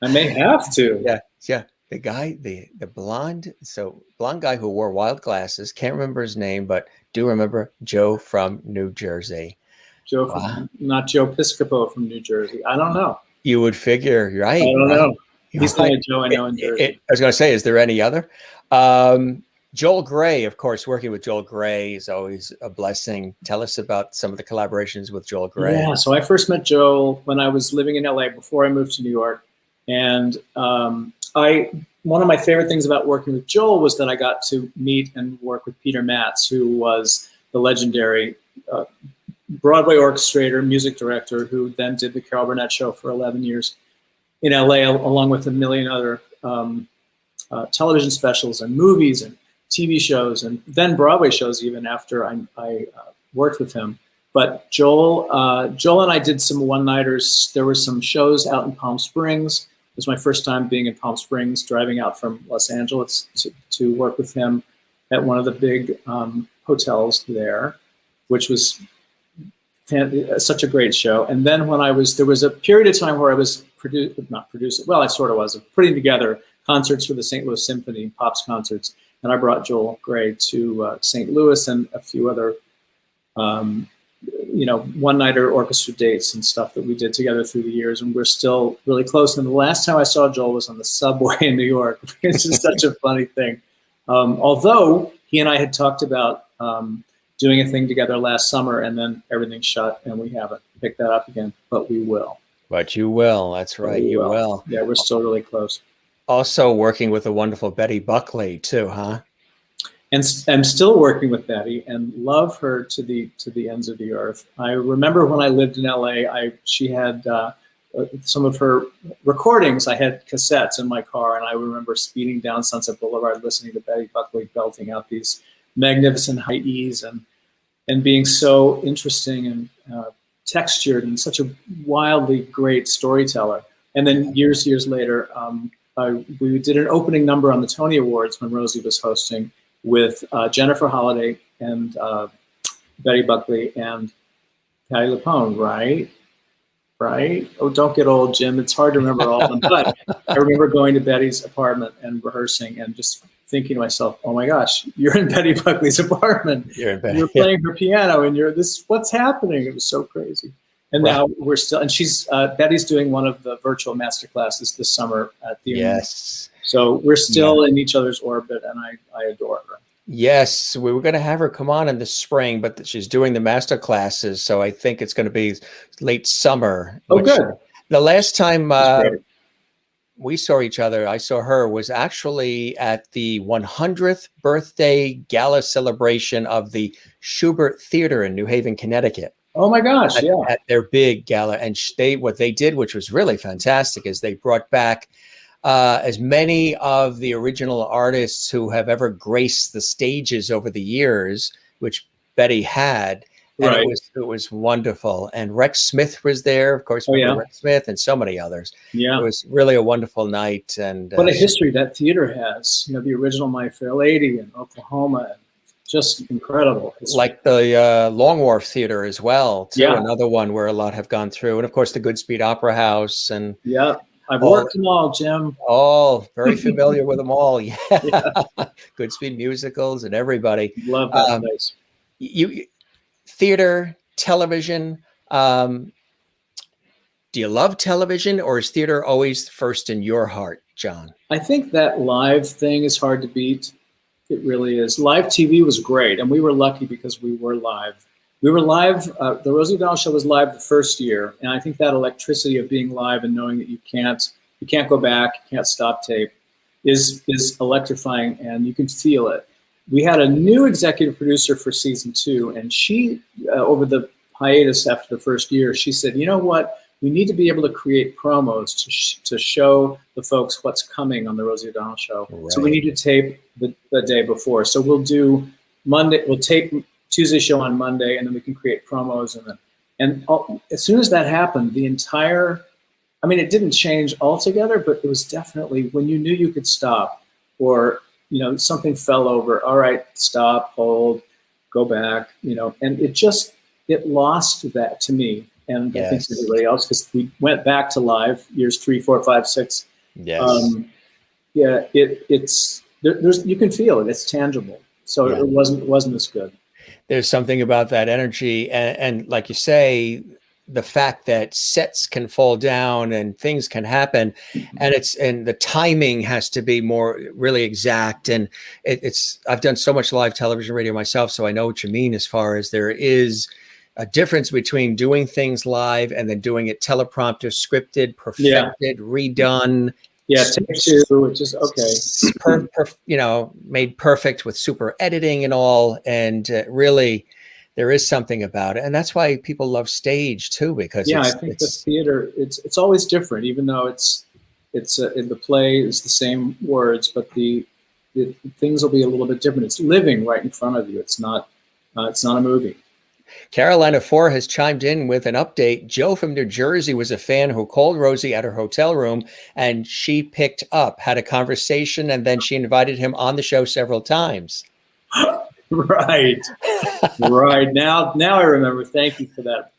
may have to. Yeah. The guy, the blonde guy who wore wild glasses, can't remember his name, but do remember Joe from New Jersey. Joe from, not Joe Piscopo from New Jersey. I don't know. You would figure, right? I don't know. He's the right. only Joe I know in Jersey. I was going to say, is there any other? Joel Gray, of course, working with Joel Gray is always a blessing. Tell us about some of the collaborations with Joel Gray. Yeah, so I first met Joel when I was living in LA before I moved to New York. And one of my favorite things about working with Joel was that I got to meet and work with Peter Matz, who was the legendary Broadway orchestrator, music director, who then did the Carol Burnett Show for 11 years in LA, along with a million other television specials and movies and TV shows, and then Broadway shows even after I worked with him. But Joel and I did some one-nighters. There were some shows out in Palm Springs. It was my first time being in Palm Springs, driving out from Los Angeles to work with him at one of the big hotels there, which was such a great show. And then there was a period of time where I was putting together concerts for the St. Louis Symphony, Pops concerts. And I brought Joel Gray to St. Louis and a few other one-nighter orchestra dates and stuff that we did together through the years, and we're still really close. And the last time I saw Joel was on the subway in New York. It's just such a funny thing. Although he and I had talked about doing a thing together last summer, and then everything shut, and we haven't picked that up again, but we will. But you will. That's right. You will. Yeah, we're still really close. Also working with the wonderful Betty Buckley too, huh? And I'm still working with Betty and love her to the ends of the earth. I remember when I lived in LA, she had some of her recordings. I had cassettes in my car, and I remember speeding down Sunset Boulevard listening to Betty Buckley belting out these magnificent high E's and being so interesting and textured and such a wildly great storyteller. And then years later, we did an opening number on the Tony Awards when Rosie was hosting, with Jennifer Holliday and Betty Buckley and Patti LuPone, right? Oh, don't get old, Jim. It's hard to remember all of them. But I remember going to Betty's apartment and rehearsing and just thinking to myself, oh my gosh, you're in Betty Buckley's apartment. You're playing her piano and what's happening? It was so crazy. And now we're still, and Betty's doing one of the virtual master classes this summer at the Yes. So we're still in each other's orbit, and I adore her. Yes, we were going to have her come on in the spring, but she's doing the master classes, so I think it's going to be late summer. Oh, good. The last time we saw each other, I saw her, was actually at the 100th birthday gala celebration of the Schubert Theater in New Haven, Connecticut. Oh my gosh, yeah. At their big gala. And what they did, which was really fantastic, is they brought back as many of the original artists who have ever graced the stages over the years, which Betty had. And right. It was wonderful. And Rex Smith was there, of course, Rex Smith, and so many others. Yeah. It was really a wonderful night. And what a history that theater has. The original My Fair Lady in Oklahoma, and just incredible history. Like the Long Wharf Theater as well, too. Yeah. Another one where a lot have gone through. And of course, the Goodspeed Opera House. And I've worked them all, Jim. All very familiar with them all. Yeah. Goodspeed Musicals and everybody. Love that place. Theater, television. Do you love television, or is theater always first in your heart, John? I think that live thing is hard to beat. It really is. Live TV was great, and we were lucky because we were live. We were live. The Rosie O'Donnell Show was live the first year, and I think that electricity of being live and knowing that you can't go back, you can't stop tape, is electrifying, and you can feel it. We had a new executive producer for season 2, and she, over the hiatus after the first year, she said, you know what? We need to be able to create promos to show the folks what's coming on the Rosie O'Donnell Show. Right. So we need to tape the day before. So we'll do Monday. We'll tape Tuesday show on Monday, and then we can create promos. As soon as that happened, the entire, it didn't change altogether, but it was definitely when you knew you could stop, or something fell over. All right, stop, hold, go back. And it lost that to me. And I think to everybody else, because we went back to live years 3, 4, 5, 6. Yes. It's you can feel it. It's tangible. So it wasn't as good. There's something about that energy, and like you say, the fact that sets can fall down and things can happen, and the timing has to be more really exact. And I've done so much live television, radio myself, so I know what you mean. As far as there is a difference between doing things live and then doing it teleprompter, scripted, perfected, redone. Yeah, take 2, which is okay. Made perfect with super editing and all. And really, there is something about it. And that's why people love stage too, because I think the theater, it's always different, even though it's in the play is the same words, but the things will be a little bit different. It's living right in front of you. It's not a movie. Carolina 4 has chimed in with an update. Joe from New Jersey was a fan who called Rosie at her hotel room, and she picked up, had a conversation, and then she invited him on the show several times. Right. Now I remember. Thank you for that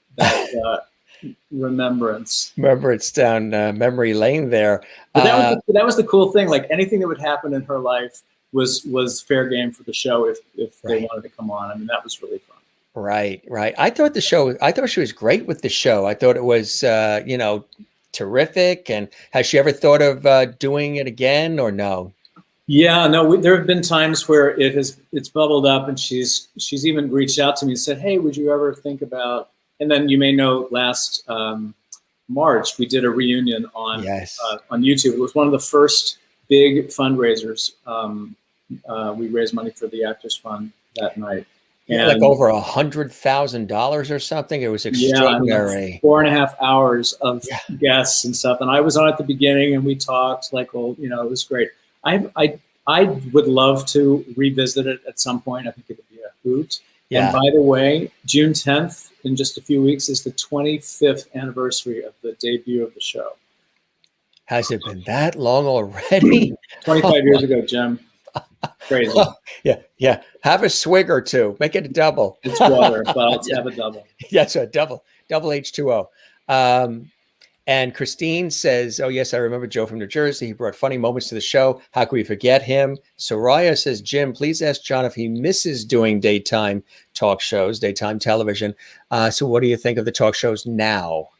remembrance. Remembrance down memory lane there. But that was the cool thing. Like anything that would happen in her life was fair game for the show if they wanted to come on. That was really fun. Right, right. I thought she was great with the show. I thought it was, terrific. And has she ever thought of doing it again or no? Yeah, no, there have been times where it's bubbled up, and she's even reached out to me and said, "Hey, would you ever think about?" And then you may know, last March we did a reunion on YouTube. It was one of the first big fundraisers. We raised money for the Actors Fund that night. Yeah, like over $100,000 or something. It was extraordinary. Yeah, 4.5 hours of guests and stuff. And I was on at the beginning, and we talked like, well, it was great. I would love to revisit it at some point. I think it would be a hoot. Yeah. And by the way, June 10th, in just a few weeks, is the 25th anniversary of the debut of the show. Has it been that long already? 25 years ago, Jim. Crazy. Oh, yeah. Have a swig or two. Make it a double. It's water, but let's have a double. Yes, a double H2O. And Christine says, "Oh yes, I remember Joe from New Jersey. He brought funny moments to the show. How could we forget him?" Soraya says, "Jim, please ask John if he misses doing daytime talk shows, daytime television. So what do you think of the talk shows now?"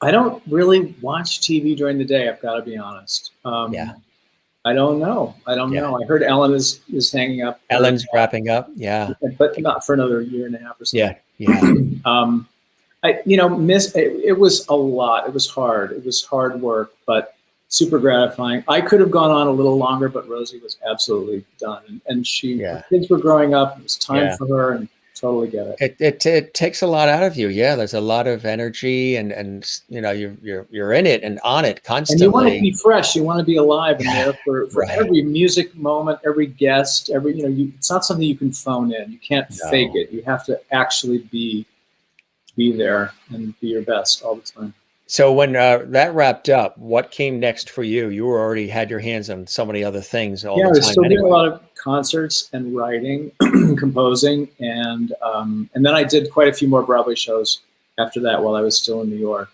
I don't really watch TV during the day. I've got to be honest. I don't know. I heard Ellen is hanging up. Ellen's wrapping up. Yeah, but not for another year and a half or so. Yeah. It was a lot. It was hard. It was hard work, but super gratifying. I could have gone on a little longer, but Rosie was absolutely done. And her kids were growing up. It was time for her, and totally get it. It takes a lot out of you. Yeah, there's a lot of energy, and you're in it and on it constantly. And you want to be fresh. You want to be alive and there for every music moment, every guest, it's not something you can phone in. You can't fake it. You have to actually be there and be your best all the time. So when that wrapped up, what came next for you? You already had your hands on so many other things all the time. I was still doing a lot of concerts and writing, composing, and then I did quite a few more Broadway shows after that while I was still in New York.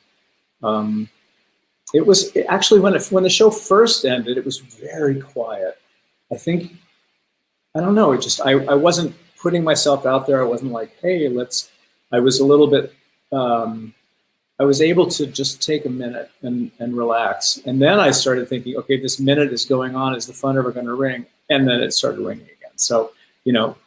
It was actually when the show first ended, it was very quiet. I don't know. I wasn't putting myself out there. I wasn't like, hey, I was a little bit, I was able to just take a minute and relax. And then I started thinking, okay, this minute is going on. Is the phone ever going to ring? And then it started ringing again. So,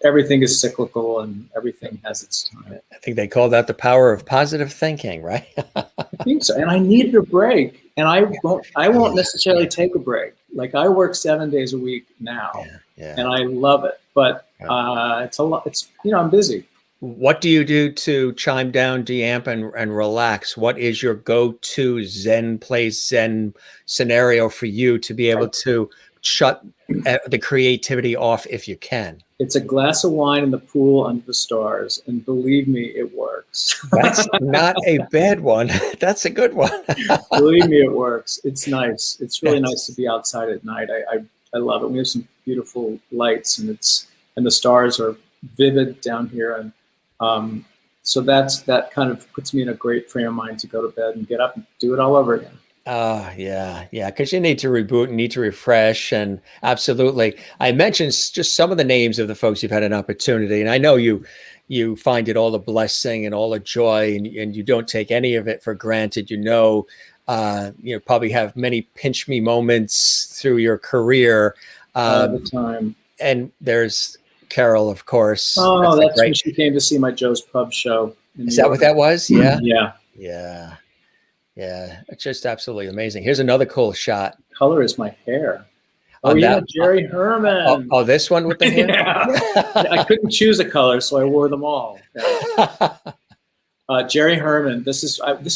everything is cyclical and everything has its time. I think they call that the power of positive thinking, right? I think so. And I needed a break. And I won't necessarily take a break. Like, I work 7 days a week now, and I love it. But it's a lot. I'm busy. What do you do to chime down, deamp, and relax? What is your go-to Zen place, Zen scenario for you to be able to shut the creativity off if you can? It's a glass of wine in the pool under the stars, and believe me, it works. That's not a bad one. That's a good one. Believe me, it works. It's nice. It's really nice to be outside at night. I love it. We have some beautiful lights, and the stars are vivid down here, and so that kind of puts me in a great frame of mind to go to bed and get up and do it all over again. Yeah. Because you need to reboot and need to refresh. And absolutely. I mentioned just some of the names of the folks you've had an opportunity. And I know you find it all a blessing and all a joy, and you don't take any of it for granted. You probably have many pinch me moments through your career. All the time. And there's Carol, of course. Oh, that's when she came to see my Joe's Pub show. Is that what that was? Yeah. Yeah. It's just absolutely amazing. Here's another cool shot. Color is my hair. Oh, Jerry Herman. Oh, this one with the hair? I couldn't choose a color, so I wore them all. Jerry Herman. This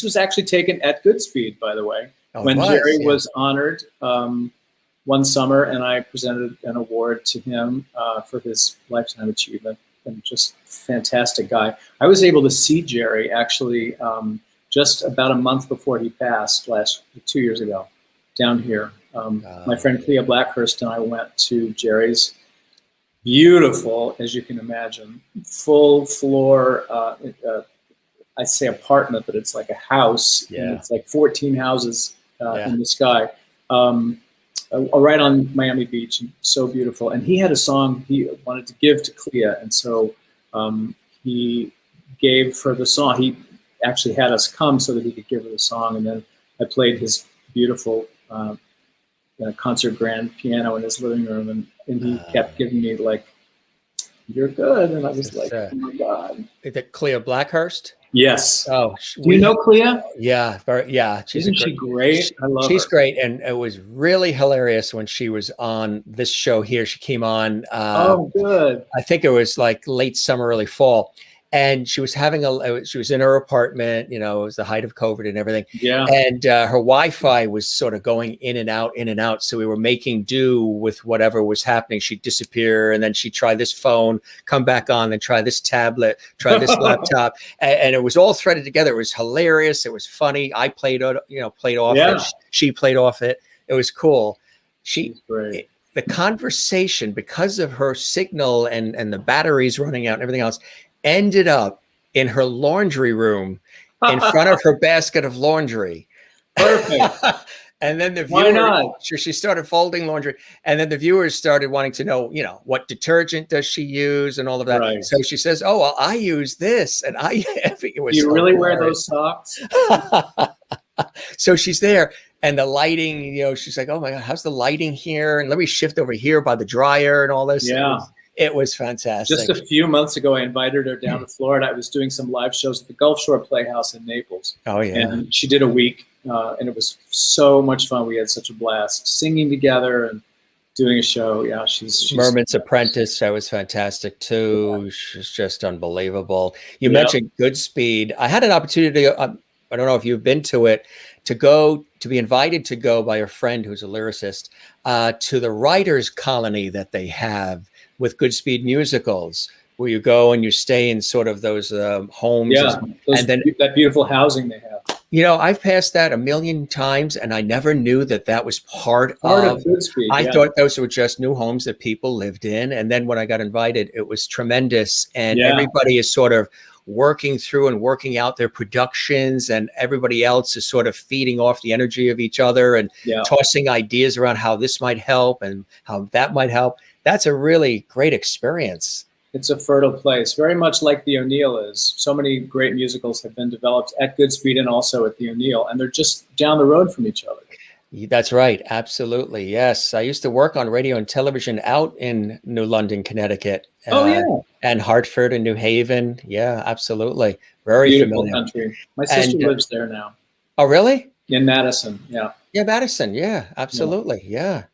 was actually taken at Goodspeed, by the way, when Jerry was honored one summer, and I presented an award to him for his lifetime achievement. And just fantastic guy. I was able to see Jerry actually just about a month before he passed 2 years ago down here. My friend Clea Blackhurst and I went to Jerry's beautiful, as you can imagine, full floor, I'd say apartment, but it's like a house. Yeah. And it's like 14 houses in the sky. Right on Miami Beach, and so beautiful. And he had a song he wanted to give to Clea, and so he gave for the song. He actually had us come so that he could give her the song, and then I played his beautiful concert grand piano in his living room, and he kept giving me like, "You're good," and I was like, "Oh my God!" Is it Clea Blackhurst? Yes. Oh, do you know Clea? Yeah, yeah. Isn't she great? I love her. She's great, and it was really hilarious when she was on this show here. She came on. Oh, good. I think it was like late summer, early fall. And she was she was in her apartment, you know, it was the height of COVID and everything. Yeah. And her Wi-Fi was sort of going in and out. So we were making do with whatever was happening. She'd disappear, and then she'd try this phone, come back on, then try this tablet, try this laptop. And it was all threaded together. It was hilarious. It was funny. I played off it. She played off it. It was cool. The conversation, because of her signal and the batteries running out and everything else, ended up in her laundry room in front of her basket of laundry. Perfect. And then the viewer, she started folding laundry, and then the viewers started wanting to know, you know, what detergent does she use and all of that. Right. So she says, "Oh, well, I use this," and it was. Do you really wear those socks? So she's there, and the lighting, you know, she's like, "Oh my God, how's the lighting here? And let me shift over here by the dryer and all this." Yeah. It was fantastic. Just a few months ago, I invited her down to Florida. I was doing some live shows at the Gulf Shore Playhouse in Naples. Oh, yeah. And she did a week, and it was so much fun. We had such a blast singing together and doing a show. Yeah, she's Mermaid's Apprentice. That was fantastic, too. Yeah. She's just unbelievable. You mentioned Goodspeed. I had an opportunity, I don't know if you've been to it, to be invited to go by a friend who's a lyricist to the writers' colony that they have with Goodspeed musicals, where you go and you stay in sort of those homes. Yeah, and then that beautiful housing they have. You know, I've passed that a million times, and I never knew that was part of Goodspeed. I thought those were just new homes that people lived in. And then when I got invited, it was tremendous. And everybody is sort of working through and working out their productions, and everybody else is sort of feeding off the energy of each other and tossing ideas around how this might help and how that might help. That's a really great experience. It's a fertile place, very much like the O'Neill is. So many great musicals have been developed at Goodspeed and also at the O'Neill, and they're just down the road from each other. That's right. Absolutely. Yes. I used to work on radio and television out in New London, Connecticut. And Hartford and New Haven. Yeah, absolutely. Very beautiful familiar. Country. My sister lives there now. Oh, really? In Madison. Yeah. Yeah, Madison. Yeah, absolutely. Yeah.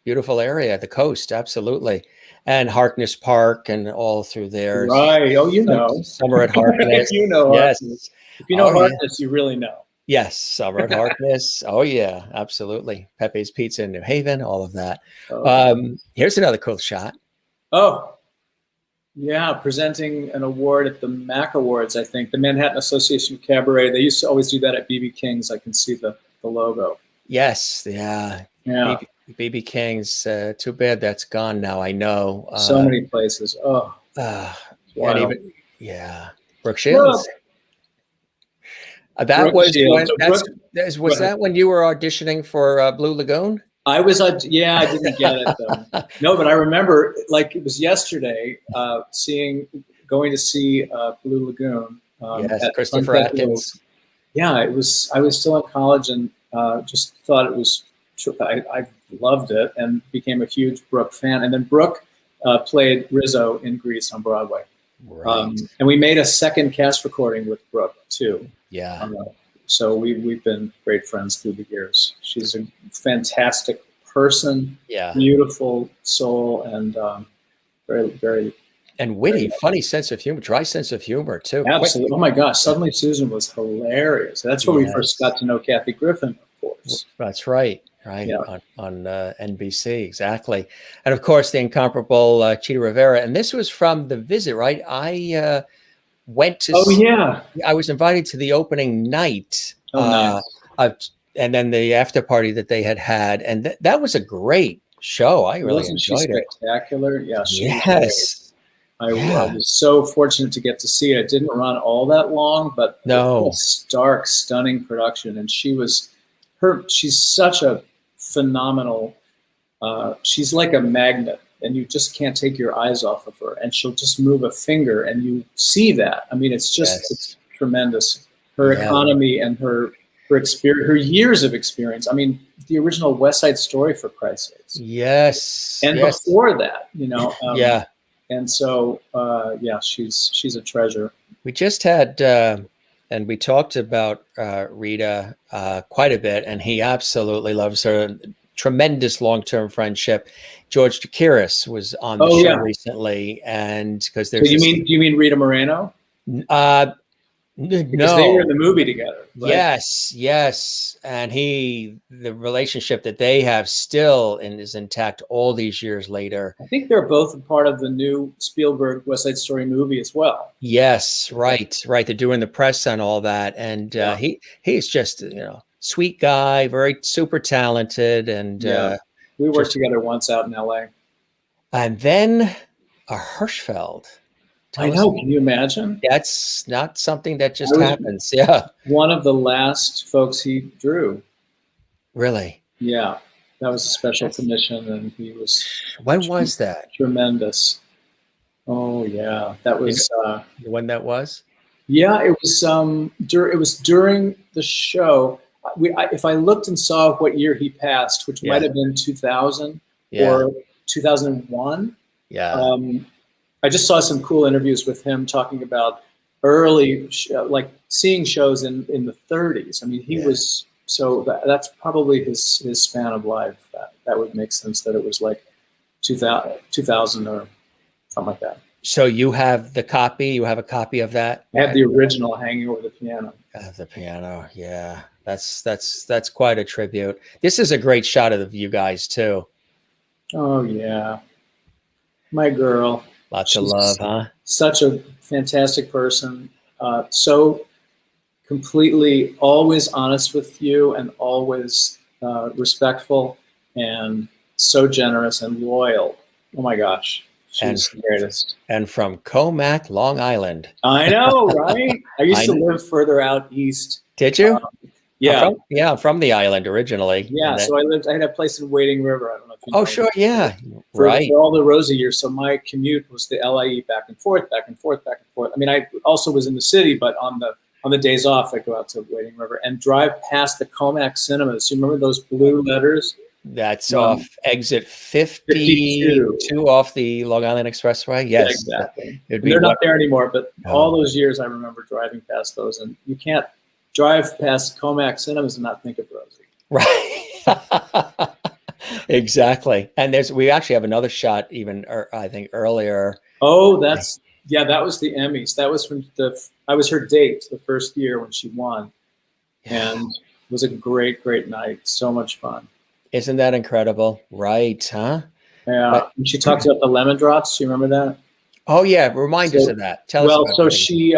Beautiful area, the coast. Absolutely. And Harkness Park and all through there. Right. Oh, you know. Summer at Harkness. You know. Yes. Harkness. If you know Harkness, you really know. Yes, summer at Harkness. Oh, yeah, absolutely. Pepe's Pizza in New Haven, all of that. Here's another cool shot. Oh, yeah, presenting an award at the MAC Awards, I think. The Manhattan Association of Cabaret. They used to always do that at BB King's. I can see the logo. Yes, yeah. BB King's, too bad that's gone now, I know. So many places. Oh, Brooke Shields. That was when you were auditioning for Blue Lagoon? I was, I didn't get it though. No, but I remember, like it was yesterday, going to see Blue Lagoon. Yes, Christopher Atkins. Yeah, I was still in college and just thought it was. I loved it and became a huge Brooke fan. And then Brooke played Rizzo in Grease on Broadway. Right. And we made a second cast recording with Brooke too. Yeah. So we've been great friends through the years. She's a fantastic person, beautiful soul, and very, very and witty, funny sense of humor, dry sense of humor too. Absolutely. Oh my gosh, Suddenly Susan was hilarious. That's where we first got to know Kathy Griffin, of course. That's right. Right, on NBC, exactly. And of course, the incomparable Chita Rivera. And this was from The Visit, right? I went to I was invited to the opening night. Nice. And then the after party that they had. And that was a great show. I really enjoyed it. Spectacular. Yeah. Yes. I was so fortunate to get to see it. It didn't run all that long, but it was a stark, stunning production. And she's such a phenomenal, she's like a magnet and you just can't take your eyes off of her, and she'll just move a finger and you see that. I mean, it's just it's tremendous. Her economy and her experience, her years of experience. I mean, the original West Side Story, for Christ's sakes. Yes. And before that, you know. Yeah. And so, yeah, she's a treasure. We just had, and we talked about Rita quite a bit, and he absolutely loves her. Tremendous long-term friendship. George Takiris was on the show recently, and because there's. So do you mean Rita Moreno? Because they were in the movie together. Right? Yes, and the relationship that they have still is intact all these years later. I think they're both a part of the new Spielberg West Side Story movie as well. Yes, right. They're doing the press and all that, and he's just sweet guy, very super talented, and we worked together once out in LA. And then a Hirschfeld. I know. Can you imagine? That's not something that just happens. Yeah. One of the last folks he drew. Really? Yeah. That was a special commission, and he was. When was that? Tremendous. Oh yeah, that was. When that was? Yeah, it was. It was during the show. If I looked and saw what year he passed, which might have been 2000 or 2001. Yeah. I just saw some cool interviews with him talking about early, like seeing shows in the 30s. I mean, he was, so that's probably his span of life. That would make sense that it was like 2000 or something like that. So you have the copy, you have a copy of that? I have the original hanging over the piano. The piano, yeah. That's quite a tribute. This is a great shot of you guys too. Oh yeah. My girl. Lots of love, huh? Such a fantastic person. So completely always honest with you, and always respectful, and so generous and loyal. Oh my gosh. She's the greatest. And from Comac, Long Island. I know, right? I used to live further out east. Did you? Yeah. I'm from the island originally. Yeah, so I had a place in Wading River. I don't know if you know. Oh, sure, yeah. For all the Rosie years. So my commute was the LIE back and forth, back and forth, back and forth. I mean, I also was in the city, but on the days off, I'd go out to Wading River and drive past the Comac cinemas. You remember those blue letters? That's off exit 52 off the Long Island Expressway. Yes, exactly. They're not there anymore, but all those years I remember driving past those, and you can't drive past Comac cinemas and not think of Rosie. Right. Exactly. And we actually have another shot even, I think earlier. Oh, that was the Emmys. That was when I was her date the first year when she won. And it was a great, great night. So much fun. Isn't that incredible? Right, huh? Yeah. And she talked about the lemon drops. Do you remember that? Oh yeah. Remind us of that. Tell us about so she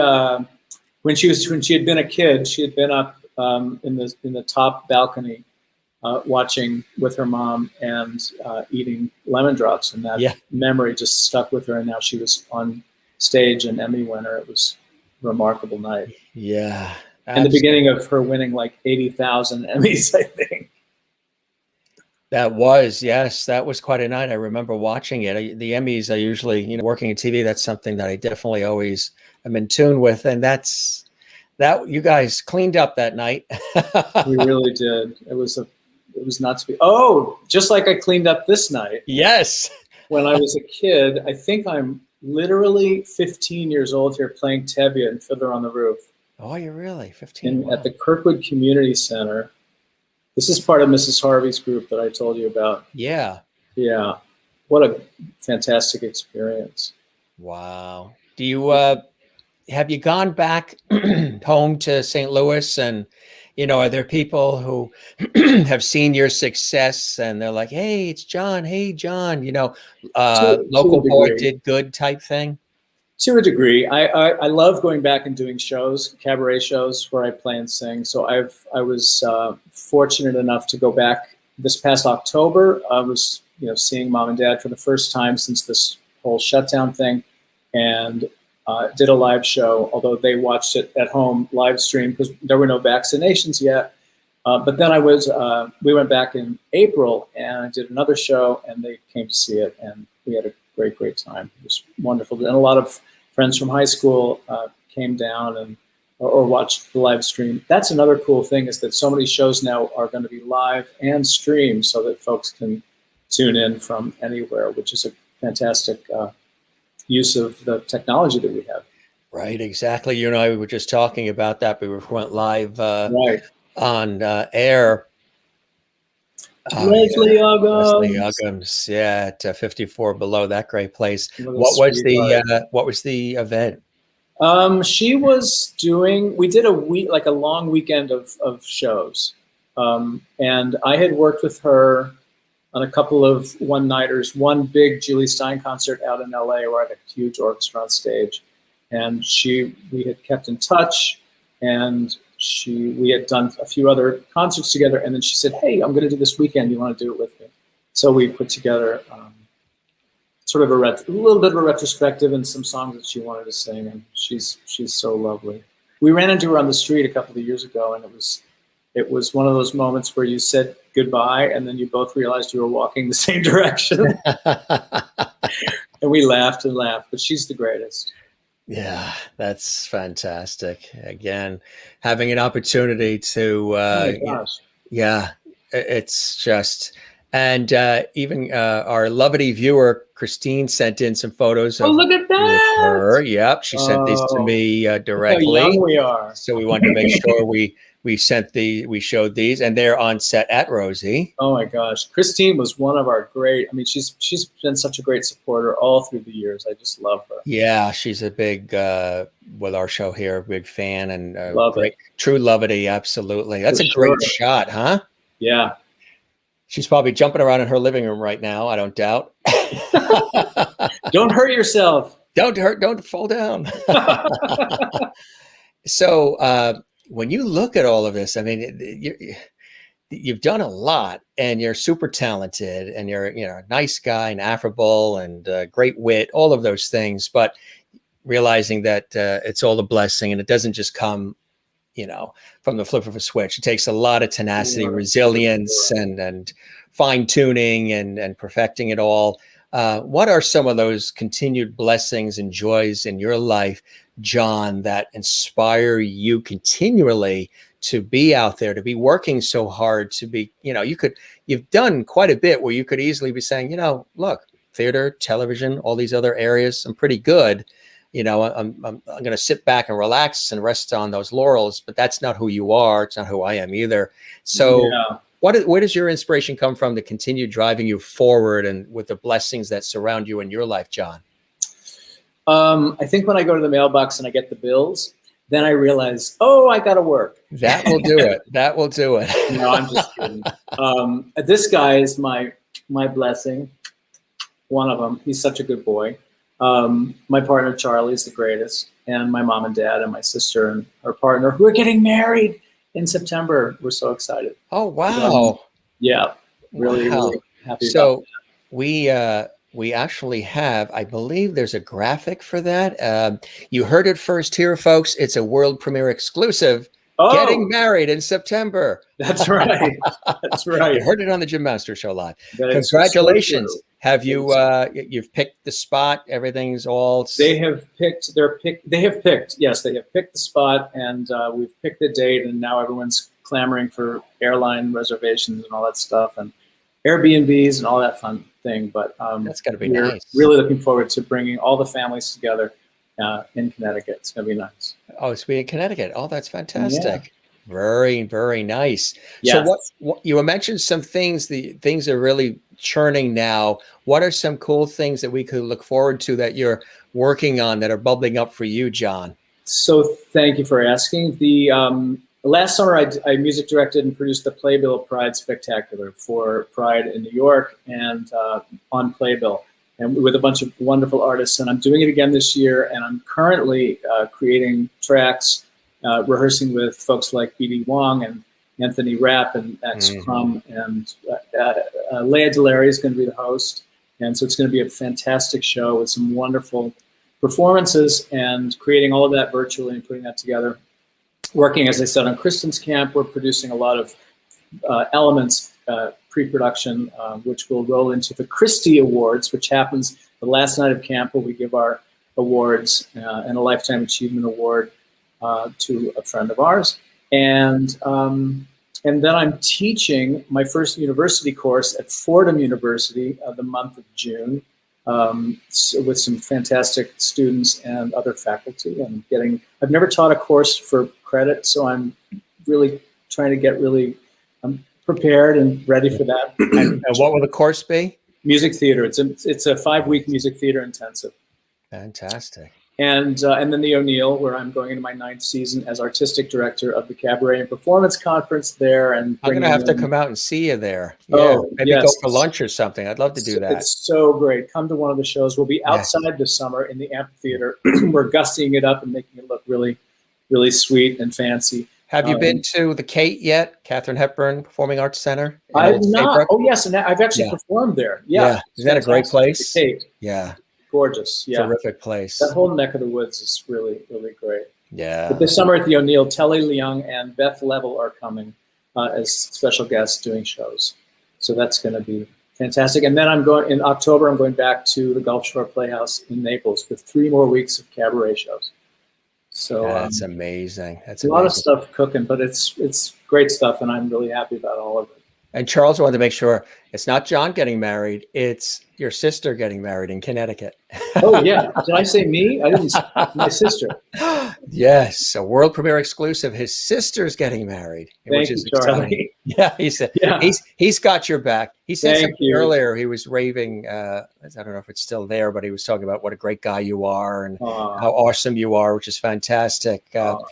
when she had been a kid, she had been up in the top balcony watching with her mom and eating lemon drops, and that memory just stuck with her, and now she was on stage an Emmy winner. It was a remarkable night. Yeah. And the beginning of her winning like 80,000 Emmys, I think. That was quite a night. I remember watching it. The Emmys, I usually, working in TV, that's something that I definitely always am in tune with. And that you guys cleaned up that night. We really did. It was not to be. Oh, just like I cleaned up this night. Yes. When I was a kid, I think I'm literally 15 years old here playing Tevye and Fiddler on the Roof. Oh, you're really 15? At the Kirkwood Community Center. This is part of Mrs. Harvey's group that I told you about. Yeah. Yeah. What a fantastic experience. Wow. Do you have you gone back home to St. Louis, and are there people who have seen your success and they're like, hey, it's John. Hey, John, local boy did good type thing? To a degree. I love going back and doing shows, cabaret shows where I play and sing. So I was fortunate enough to go back this past October. I was seeing Mom and Dad for the first time since this whole shutdown thing, and did a live show, although they watched it at home live stream because there were no vaccinations yet. But then we went back in April and I did another show and they came to see it and we had a great, great time. It was wonderful. And a lot of friends from high school came down and or watched the live stream. That's another cool thing is that so many shows now are going to be live and streamed so that folks can tune in from anywhere, which is a fantastic use of the technology that we have. Right, exactly. You and I were just talking about that. We went live Right. on air. Leslie Uggams. Leslie Uggams, yeah, at 54 Below, that great place. What was the event? She was doing, we did a long weekend of shows. And I had worked with her on a couple of one-nighters, one big Julie Stein concert out in LA where I had a huge orchestra on stage. And we had kept in touch and we had done a few other concerts together. And then she said, hey, I'm going to do this weekend. You want to do it with me? So we put together sort of a little bit of a retrospective and some songs that she wanted to sing, and she's so lovely. We ran into her on the street a couple of years ago, and it was one of those moments where you said goodbye, and then you both realized you were walking the same direction, and we laughed and laughed. But she's the greatest. Yeah, that's fantastic. Again, having an opportunity to, Oh my gosh. yeah, it's just. And even our lovely viewer, Christine, sent in some photos of look at that. her. Yep, she sent these to me directly. Look how young we are. So we wanted to make sure we showed these, and they're on set at Rosie. Oh my gosh, Christine was one of our great. I mean, she's been such a great supporter all through the years. I just love her. Yeah, she's a big with our show here, a big fan and Love great, true lovity. Absolutely, that's For a great sure. shot, huh? Yeah. She's probably jumping around in her living room right now. I don't doubt. Don't hurt yourself. Don't fall down. So when you look at all of this, I mean, you've done a lot and you're super talented and you're a nice guy and affable and great wit, all of those things, but realizing that it's all a blessing and it doesn't just come from the flip of a switch. It takes a lot of tenacity, resilience, and fine tuning and perfecting it all. What are some of those continued blessings and joys in your life, John, that inspire you continually to be out there, to be working so hard, to be, you've done quite a bit where you could easily be saying, look, theater, television, all these other areas, I'm pretty good. I'm going to sit back and relax and rest on those laurels, but that's not who you are. It's not who I am either. So where does your inspiration come from to continue driving you forward and with the blessings that surround you in your life, John? I think when I go to the mailbox and I get the bills, then I realize, I got to work. That will do it. That will do it. No, I'm just kidding. This guy is my blessing. One of them. He's such a good boy. My partner, Charlie, is the greatest. And my mom and dad and my sister and her partner, who are getting married in September. We're so excited. Oh, wow. Yeah, really happy so about that. We actually have, I believe there's a graphic for that. You heard it first here, folks. It's a world premiere exclusive. Getting married in September. That's right. That's right. You heard it on the Jim Master Show live. Congratulations. So have you, you've picked the spot? Everything's all. They have picked yes, they have picked the spot and we've picked the date and now everyone's clamoring for airline reservations and all that stuff and Airbnbs and all that fun thing. But that's got to be we're nice. Really looking forward to bringing all the families together in Connecticut. It's going to be nice. Oh, it's in Connecticut. Oh, that's fantastic. Yeah. Very, very nice. Yes. So what you mentioned some things, the things are really churning now. What are some cool things that we could look forward to that you're working on that are bubbling up for you, John? So thank you for asking. The last summer I music directed and produced the Playbill Pride Spectacular for Pride in New York and on Playbill. And with a bunch of wonderful artists, and I'm doing it again this year. And I'm currently creating tracks, rehearsing with folks like B.D. Wong and Anthony Rapp and Max Crum, and Leah Delaire is going to be the host. And so it's going to be a fantastic show with some wonderful performances and creating all of that virtually and putting that together. Working, as I said, on Kristen's camp, we're producing a lot of elements pre-production, which will roll into the Christie Awards, which happens the last night of camp, where we give our awards and a Lifetime Achievement Award to a friend of ours. And then I'm teaching my first university course at Fordham University the month of June with some fantastic students and other faculty. I've never taught a course for credit, so I'm really trying to get prepared and ready for that. And what will the course be? Music theater. It's a 5-week music theater intensive. Fantastic. And then the O'Neill, where I'm going into my 9th season as artistic director of the Cabaret and Performance Conference there. And I'm going to have to come out and see you there. Yeah, oh, maybe yes. go for lunch or something. I'd love to do that. It's so great. Come to one of the shows. We'll be outside this summer in the amphitheater. We're gussying it up and making it look really, really sweet and fancy. Have you been to the Kate yet? Katharine Hepburn Performing Arts Center? I've not. Oh, yes. And I've actually performed there. Yeah. Isn't that a great place? The Kate. Yeah. Gorgeous. Yeah. Terrific place. That whole neck of the woods is really, really great. Yeah. But this summer at the O'Neill, Telly Leung and Beth Level are coming as special guests doing shows. So that's going to be fantastic. And then in October, I'm going back to the Gulf Shore Playhouse in Naples with 3 more weeks of cabaret shows. So that's amazing. That's a lot of stuff cooking, but it's great stuff, and I'm really happy about all of it. And Charles wanted to make sure it's not John getting married; it's your sister getting married in Connecticut. Oh yeah, did I say me? I didn't. My sister. Yes, a world premiere exclusive. His sister's getting married, Thank which is you, Charlie. exciting. Yeah, he said he's got your back. He said something earlier. He was raving. I don't know if it's still there, but he was talking about what a great guy you are and how awesome you are, which is fantastic. Have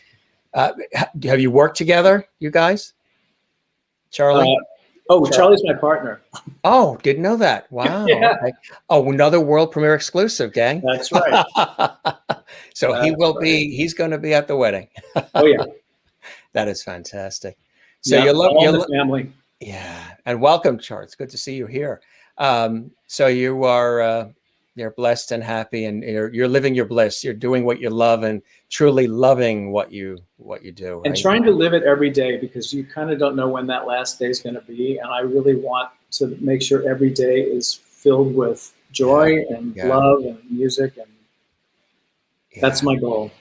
you worked together, you guys? Charlie? Charlie's my partner. Oh, didn't know that. Wow. Yeah. Okay. Oh, another world premiere exclusive, gang. That's right. So he's going to be at the wedding. Oh yeah. That is fantastic. So yeah, you love the family. Yeah. And welcome, Charles. It's good to see you here. So you are you're blessed and happy, and you're living your bliss. You're doing what you love and truly loving what you do. Right? And trying to live it every day, because you kind of don't know when that last day is going to be. And I really want to make sure every day is filled with joy and love and music. And that's my goal.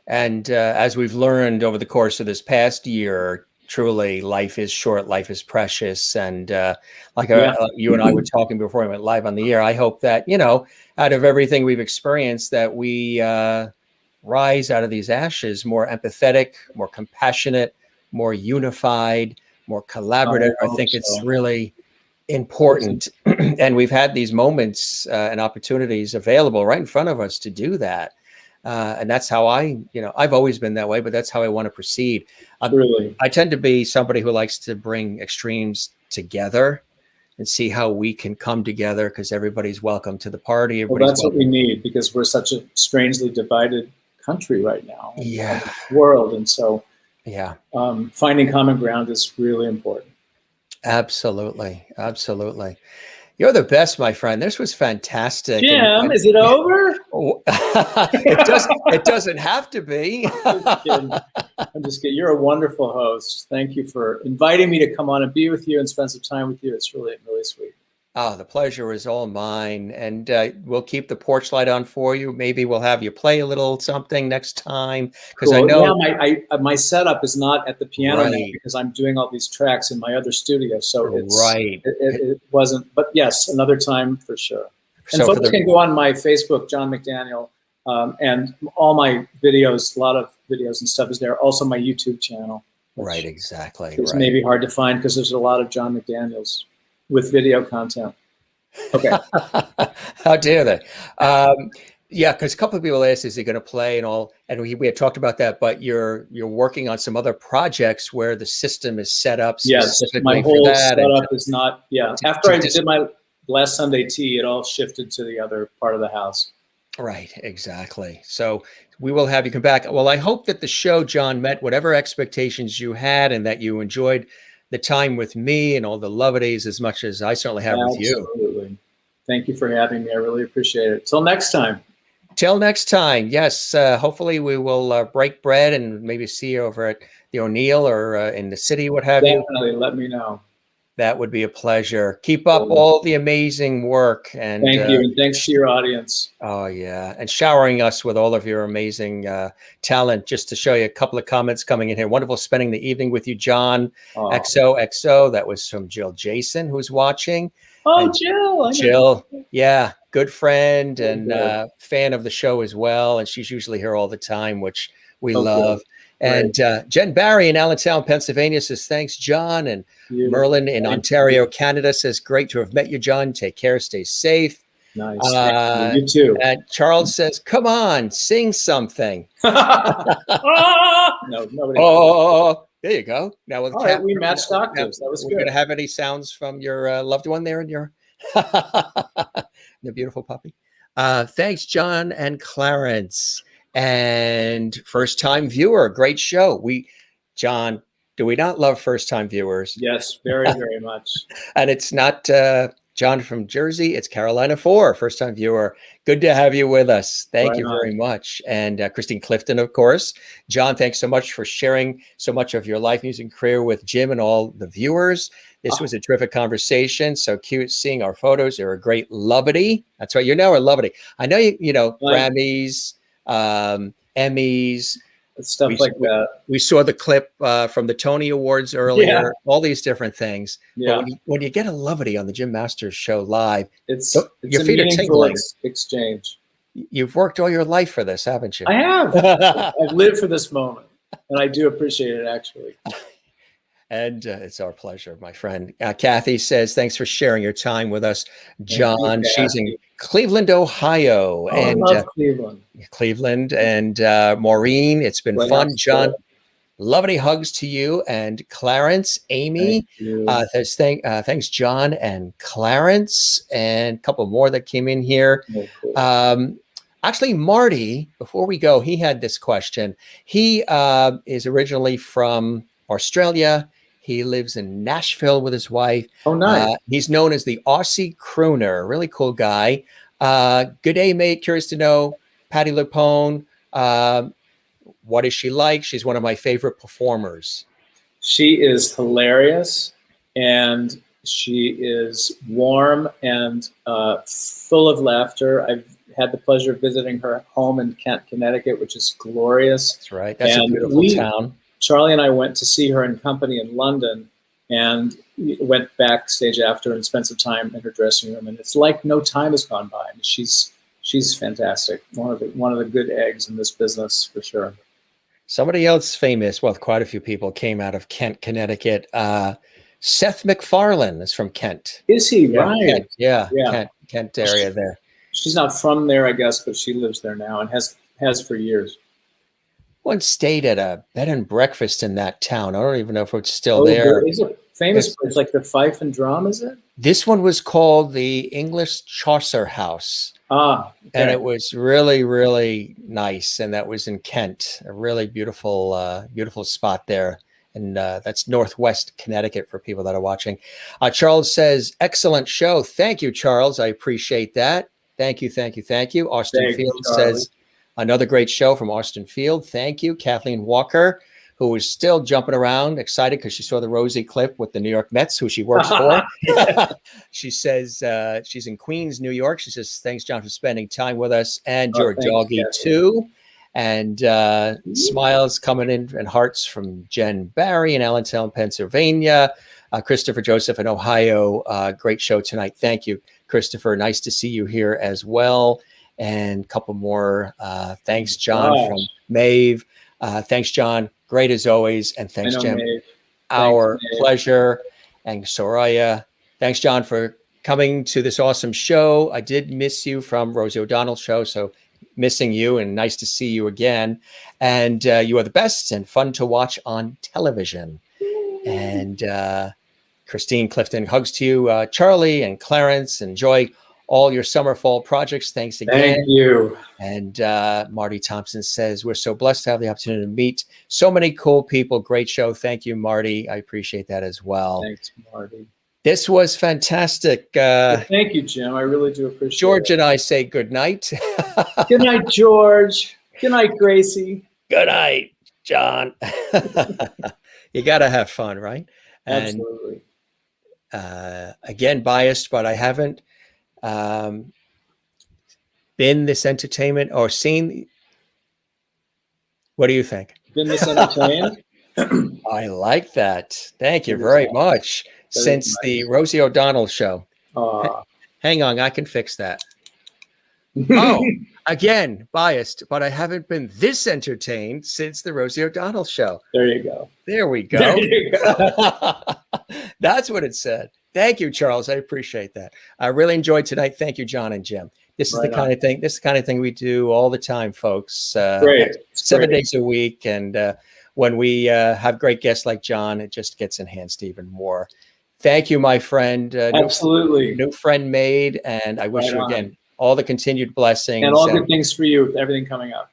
And as we've learned over the course of this past year, truly life is short, life is precious. And you and I were talking before we went live on the air, I hope that, out of everything we've experienced, that we rise out of these ashes more empathetic, more compassionate, more unified, more collaborative. I think it's really important. And we've had these moments and opportunities available right in front of us to do that. And that's how I've always been that way, but that's how I want to proceed. I tend to be somebody who likes to bring extremes together and see how we can come together, because everybody's welcome to the party. Well, that's what we need, because we're such a strangely divided country right now. World. And so finding common ground is really important. Absolutely. Absolutely. You're the best, my friend. This was fantastic. Jim, is it over? It doesn't have to be. I'm just kidding. You're a wonderful host. Thank you for inviting me to come on and be with you and spend some time with you. It's really, really sweet. Oh, the pleasure is all mine. And we'll keep the porch light on for you. Maybe we'll have you play a little something next time. Because I know my setup is not at the piano now, because I'm doing all these tracks in my other studio. So it wasn't. But yes, another time for sure. And folks can go on my Facebook, John McDaniel, and all my videos, a lot of videos and stuff is there. Also my YouTube channel. Right, exactly. It's maybe hard to find because there's a lot of John McDaniels with video content. Okay. How dare they? Because a couple of people asked, is he going to play and all? And we had talked about that, but you're working on some other projects where the system is set up specifically my whole for that. Setup is not, After I did my last Sunday tea, it all shifted to the other part of the house. Right, exactly. So we will have you come back. Well, I hope that the show, John, met whatever expectations you had, and that you enjoyed the time with me and all the lovities as much as I certainly have with you. Absolutely. Thank you for having me. I really appreciate it. Till next time. Till next time. Yes, hopefully we will break bread and maybe see you over at the O'Neill or in the city, what have you. Definitely let me know. That would be a pleasure. Keep up all the amazing work. And thank you. And thanks to your audience. Oh, yeah. And showering us with all of your amazing talent. Just to show you a couple of comments coming in here. Wonderful spending the evening with you, John. XOXO. That was from Jill Jason, who's watching. Oh, and Jill. Jill. Yeah. Good friend and fan of the show as well. And she's usually here all the time, which we love. Good. And Jen Barry in Allentown, Pennsylvania says, thanks, John. And Merlin in Ontario, Canada says, great to have met you, John. Take care. Stay safe. Nice. You too. And Charles says, come on, sing something. No, nobody. Oh, there you go. Now with we matched octaves. That was good. We're going to have any sounds from your loved one there in your the beautiful puppy. Thanks, John and Clarence. And first time viewer, great show. John, do we not love first time viewers? Yes, very, very much. And it's not John from Jersey, it's Carolina 4, first time viewer. Good to have you with us. Thank you very much. And Christine Clifton, of course. John, thanks so much for sharing so much of your life music career with Jim and all the viewers. This was a terrific conversation. So cute seeing our photos. You're a great lovety. That's right. You're now a lovety. I know you know Grammys, Emmys, stuff like that. We saw the clip from the Tony Awards earlier, all these different things. Yeah. But when you get a lovety on the Jim Masters show live, it's your a feet are meaningful tingling. Exchange. You've worked all your life for this, haven't you? I have. I've lived for this moment, and I do appreciate it, actually. And it's our pleasure, my friend. Kathy says, thanks for sharing your time with us, John. She's in Cleveland, Ohio. I love Cleveland. Cleveland. And Maureen, it's been fun. John, lovely hugs to you. And Clarence, Amy, thanks, John and Clarence. And a couple more that came in here. Actually, Marty, before we go, he had this question. He is originally from Australia. He lives in Nashville with his wife. Oh, nice. He's known as the Aussie Crooner. Really cool guy. Good day, mate. Curious to know, Patti LuPone, what is she like? She's one of my favorite performers. She is hilarious, and she is warm and full of laughter. I've had the pleasure of visiting her home in Kent, Connecticut, which is glorious. That's right. That's a beautiful town. Charlie and I went to see her in company in London and went backstage after and spent some time in her dressing room. And it's like no time has gone by. And she's fantastic. One of the good eggs in this business for sure. Somebody else famous, well, quite a few people came out of Kent, Connecticut. Seth MacFarlane is from Kent. Is he? Right. Kent, yeah. Kent area there. She's not from there, I guess, but she lives there now and has for years. Once stayed at a bed and breakfast in that town. I don't even know if it's still there. It's a famous place, like the Fife and Drum, is it? This one was called the English Chaucer House. Okay. And it was really, really nice. And that was in Kent, a really beautiful, beautiful spot there. And that's Northwest Connecticut for people that are watching. Charles says, excellent show. Thank you, Charles. I appreciate that. Thank you. Austin Field says, another great show from Austin Field. Thank you. Kathleen Walker, who is still jumping around, excited because she saw the Rosie clip with the New York Mets, who she works for. She says she's in Queens, New York. She says, thanks, John, for spending time with us. And your doggy, too. And smiles coming in and hearts from Jen Barry in Allentown, Pennsylvania. Christopher Joseph in Ohio. Great show tonight. Thank you, Christopher. Nice to see you here as well. And a couple more. Thanks, John from Maeve. Thanks, John. Great as always. And thanks, Jim. Our pleasure. And Soraya. Thanks, John, for coming to this awesome show. I did miss you from Rosie O'Donnell Show, so missing you and nice to see you again. And you are the best and fun to watch on television. And Christine Clifton, hugs to you. Charlie and Clarence, enjoy all your summer, fall projects. Thanks again. Thank you. And Marty Thompson says, we're so blessed to have the opportunity to meet so many cool people. Great show. Thank you, Marty. I appreciate that as well. Thanks, Marty. This was fantastic. Thank you, Jim. I really do appreciate George it. and I say good night. Good night, George. Good night, Gracie. Good night, John. You got to have fun, right? And Absolutely. again, biased, but I haven't been this entertainment or seen. What do you think? Been this entertained? I like that. Thank you very much. Since the Rosie O'Donnell Show. Hang on, I can fix that. Oh, again, biased, but I haven't been this entertained since the Rosie O'Donnell Show. There you go. There we go. There you go. That's what it said. Thank you, Charles. I appreciate that. I really enjoyed tonight. Thank you, John and Jim. This is the kind of thing. This is the kind of thing we do all the time, folks. Great. 7 days a week, and when we have great guests like John, it just gets enhanced even more. Thank you, my friend. Absolutely. New friend made, and I wish you again all the continued blessings and all good things for you with everything coming up.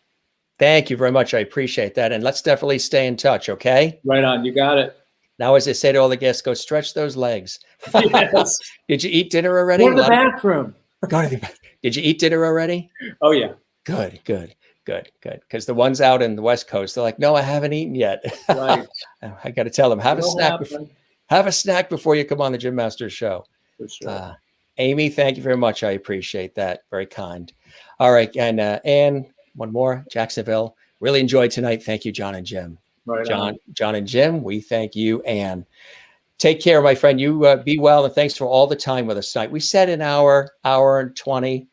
Thank you very much. I appreciate that, and let's definitely stay in touch. Okay. Right on. You got it. Now, as I say to all the guests, go stretch those legs. Yes. Did you eat dinner already? Go to the bathroom. Go to the bathroom. Did you eat dinner already? Oh, yeah. Good. Because the ones out in the West Coast, they're like, no, I haven't eaten yet. Right. I got to tell them, have a snack. Happen. Have a snack before you come on the Jim Masters Show. For sure. Amy, thank you very much. I appreciate that. Very kind. All right. And Ann, one more, Jacksonville. Really enjoyed tonight. Thank you, John and Jim. Right John and Jim, we thank you, Ann. Take care, my friend. You be well, and thanks for all the time with us tonight. We said an hour and 20.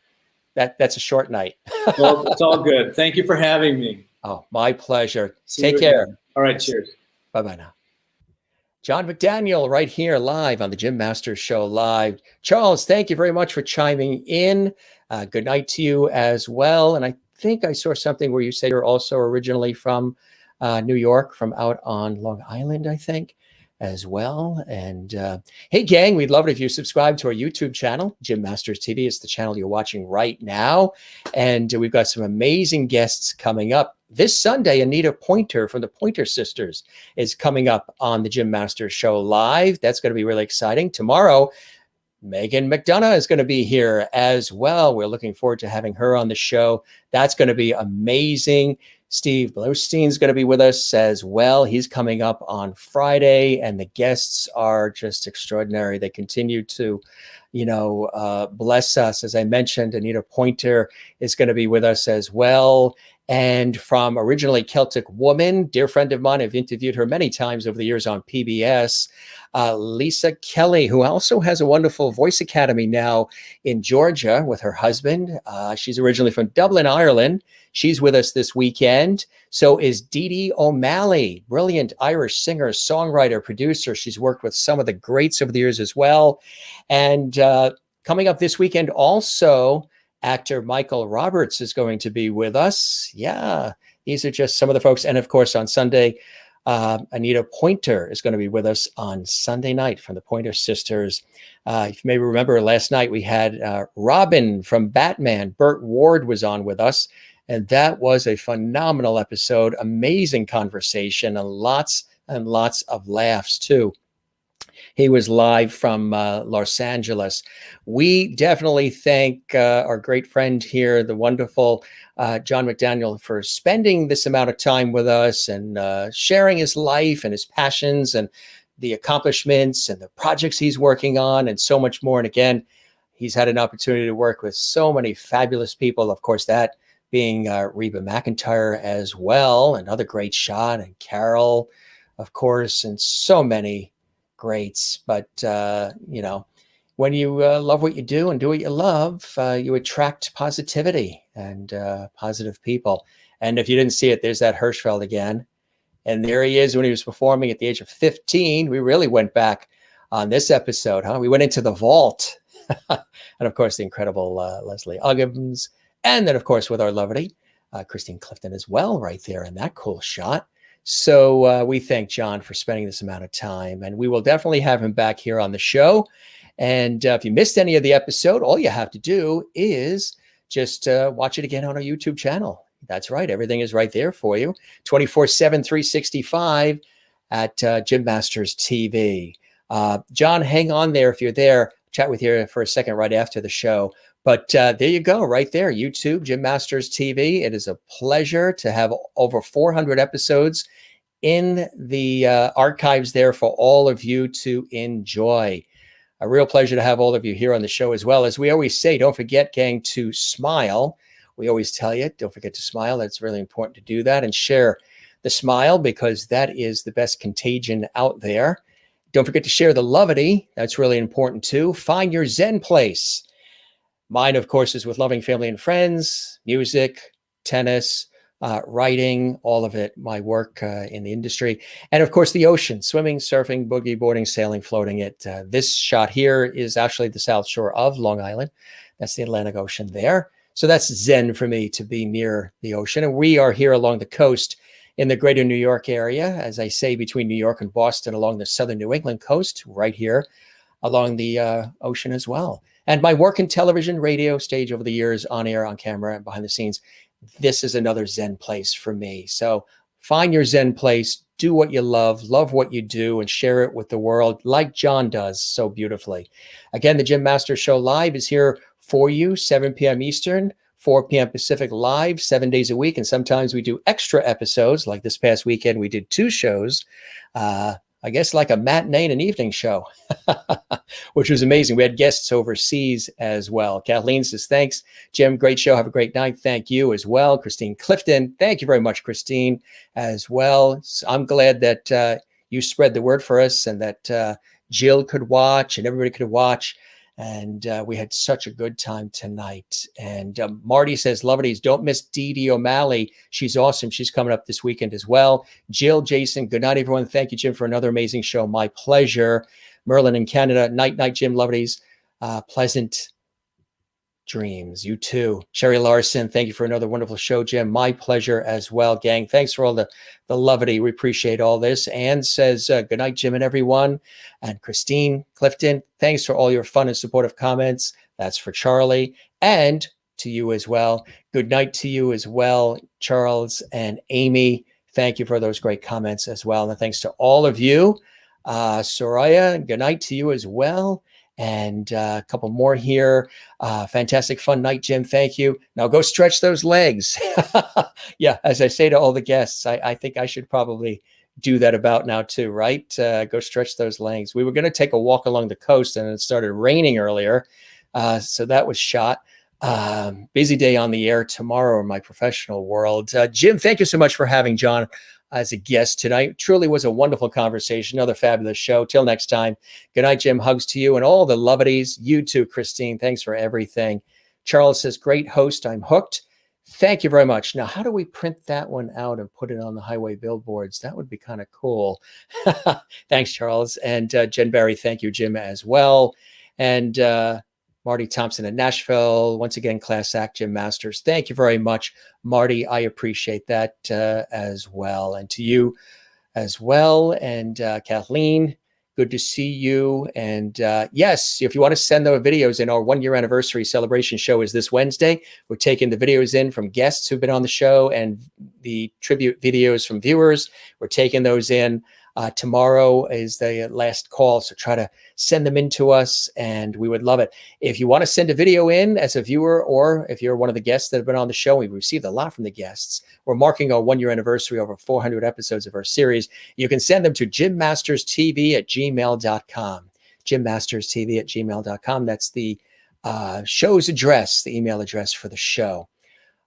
That's a short night. Well, it's all good. Thank you for having me. Oh, my pleasure. See Take you care. again. All right, cheers. Bye-bye now. John McDaniel right here live on the Jim Masters Show live. Charles, thank you very much for chiming in. Good night to you as well. And I think I saw something where you said you're also originally from New York, from out on Long Island, I think, as well. And hey, gang, we'd love it if you subscribe to our YouTube channel, Jim Masters TV. It's the channel you're watching right now. And we've got some amazing guests coming up. This Sunday, Anita Pointer from the Pointer Sisters is coming up on the Jim Masters Show live. That's going to be really exciting. Tomorrow, Megan McDonough is going to be here as well. We're looking forward to having her on the show. That's going to be amazing. Steve Blostein's going to be with us as well. He's coming up on Friday, and the guests are just extraordinary. They continue to, bless us. As I mentioned, Anita Pointer is going to be with us as well. And from originally Celtic Woman, dear friend of mine, I've interviewed her many times over the years on PBS, Lisa Kelly, who also has a wonderful voice academy now in Georgia with her husband. She's originally from Dublin, Ireland. She's with us this weekend. So is Dee Dee O'Malley, brilliant Irish singer, songwriter, producer. She's worked with some of the greats over the years as well. And coming up this weekend also, actor Michael Roberts is going to be with us. Yeah, these are just some of the folks. And of course, on Sunday, Anita Pointer is going to be with us on Sunday night from the Pointer Sisters. If you may remember, last night we had Robin from Batman. Burt Ward was on with us. And that was a phenomenal episode. Amazing conversation and lots of laughs too. He was live from Los Angeles. We definitely thank our great friend here, the wonderful John McDaniel, for spending this amount of time with us and sharing his life and his passions and the accomplishments and the projects he's working on and so much more. And again, he's had an opportunity to work with so many fabulous people. Of course, that being Reba McEntire as well, another great shot, and Carol, of course, and so many greats. But, when you love what you do and do what you love, you attract positivity and positive people. And if you didn't see it, there's that Hirschfeld again. And there he is when he was performing at the age of 15. We really went back on this episode, huh? We went into the vault. And of course, the incredible Leslie Uggams. And then, of course, with our lovely Christine Clifton as well, right there in that cool shot. So we thank John for spending this amount of time, and we will definitely have him back here on the show. And if you missed any of the episode, all you have to do is just watch it again on our YouTube channel. That's right. Everything is right there for you. 24/7, 365 at Jim Masters TV. John, hang on there if you're there. Chat with you for a second right after the show. But there you go, right there, YouTube, Jim Masters TV. It is a pleasure to have over 400 episodes in the archives there for all of you to enjoy. A real pleasure to have all of you here on the show as well. As we always say, don't forget, gang, to smile. We always tell you, don't forget to smile. That's really important to do that and share the smile, because that is the best contagion out there. Don't forget to share the levity. That's really important too. Find your Zen place. Mine, of course, is with loving family and friends, music, tennis, writing, all of it, my work in the industry. And of course, the ocean, swimming, surfing, boogie boarding, sailing, floating it. This shot here is actually the South Shore of Long Island. That's the Atlantic Ocean there. So that's Zen for me, to be near the ocean. And we are here along the coast in the greater New York area, as I say, between New York and Boston, along the southern New England coast, right here along the ocean as well. And my work in television, radio, stage over the years, on air, on camera, and behind the scenes, this is another Zen place for me. So find your Zen place, do what you love what you do, and share it with the world like John does so beautifully. Again, the Jim Masters Show Live is here for you, 7 p.m. Eastern, 4 p.m. Pacific, live 7 days a week. And sometimes we do extra episodes. Like this past weekend, we did 2 shows, I guess like a matinee and an evening show, which was amazing. We had guests overseas as well. Kathleen says, thanks, Jim. Great show. Have a great night. Thank you as well. Christine Clifton. Thank you very much, Christine, as well. So I'm glad that you spread the word for us, and that Jill could watch and everybody could watch. And we had such a good time tonight. And Marty says, Loveities, don't miss Dee Dee O'Malley. She's awesome. She's coming up this weekend as well. Jill, Jason, good night, everyone. Thank you, Jim, for another amazing show. My pleasure. Merlin in Canada, night, Jim, Loveities. Pleasant dreams. You too. Sherry Larson, thank you for another wonderful show, Jim. My pleasure as well, gang. Thanks for all the levity. We appreciate all this. Anne says, good night, Jim and everyone. And Christine Clifton, thanks for all your fun and supportive comments. That's for Charlie. And to you as well. Good night to you as well, Charles and Amy. Thank you for those great comments as well. And thanks to all of you. Soraya, good night to you as well. And a couple more here. Fantastic fun night, Jim. Thank you. Now go stretch those legs. Yeah, as I say to all the guests, I think I should probably do that about now too, right? Go stretch those legs. We were going to take a walk along the coast, and it started raining earlier. So that was shot. Busy day on the air tomorrow in my professional world. Jim, thank you so much for having John as a guest tonight. Truly was a wonderful conversation. Another fabulous show. Till next time. Good night, Jim. Hugs to you and all the loveties. You too, Christine. Thanks for everything. Charles says, great host. I'm hooked. Thank you very much. Now, how do we print that one out and put it on the highway billboards? That would be kind of cool. Thanks, Charles. And Jen Barry, thank you, Jim, as well. And Marty Thompson in Nashville. Once again, class act, Jim Masters. Thank you very much, Marty. I appreciate that as well. And to you as well. And Kathleen, good to see you. And yes, if you want to send the videos in, our 1-year anniversary celebration show is this Wednesday. We're taking the videos in from guests who've been on the show and the tribute videos from viewers. We're taking those in. Tomorrow is the last call, so try to send them in to us, and we would love it. If you want to send a video in as a viewer, or if you're one of the guests that have been on the show, we've received a lot from the guests. We're marking our 1-year anniversary, over 400 episodes of our series. You can send them to jimmasterstv@gmail.com. jimmasterstv@gmail.com. That's the show's address, the email address for the show.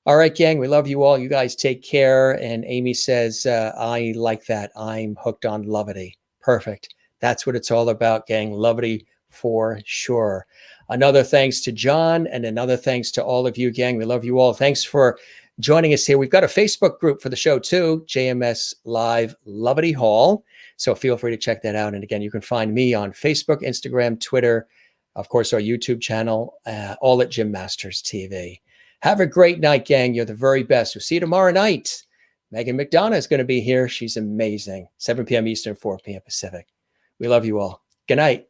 All right, gang, we love you all. You guys take care. And Amy says, I like that. I'm hooked on levity. Perfect. That's what it's all about, gang. Levity for sure. Another thanks to John, and another thanks to all of you, gang. We love you all. Thanks for joining us here. We've got a Facebook group for the show too, JMS Live Levity Hall. So feel free to check that out. And again, you can find me on Facebook, Instagram, Twitter, of course, our YouTube channel, all at Jim Masters TV. Have a great night, gang. You're the very best. We'll see you tomorrow night. Megan McDonough is going to be here. She's amazing. 7 p.m. Eastern, 4 p.m. Pacific. We love you all. Good night.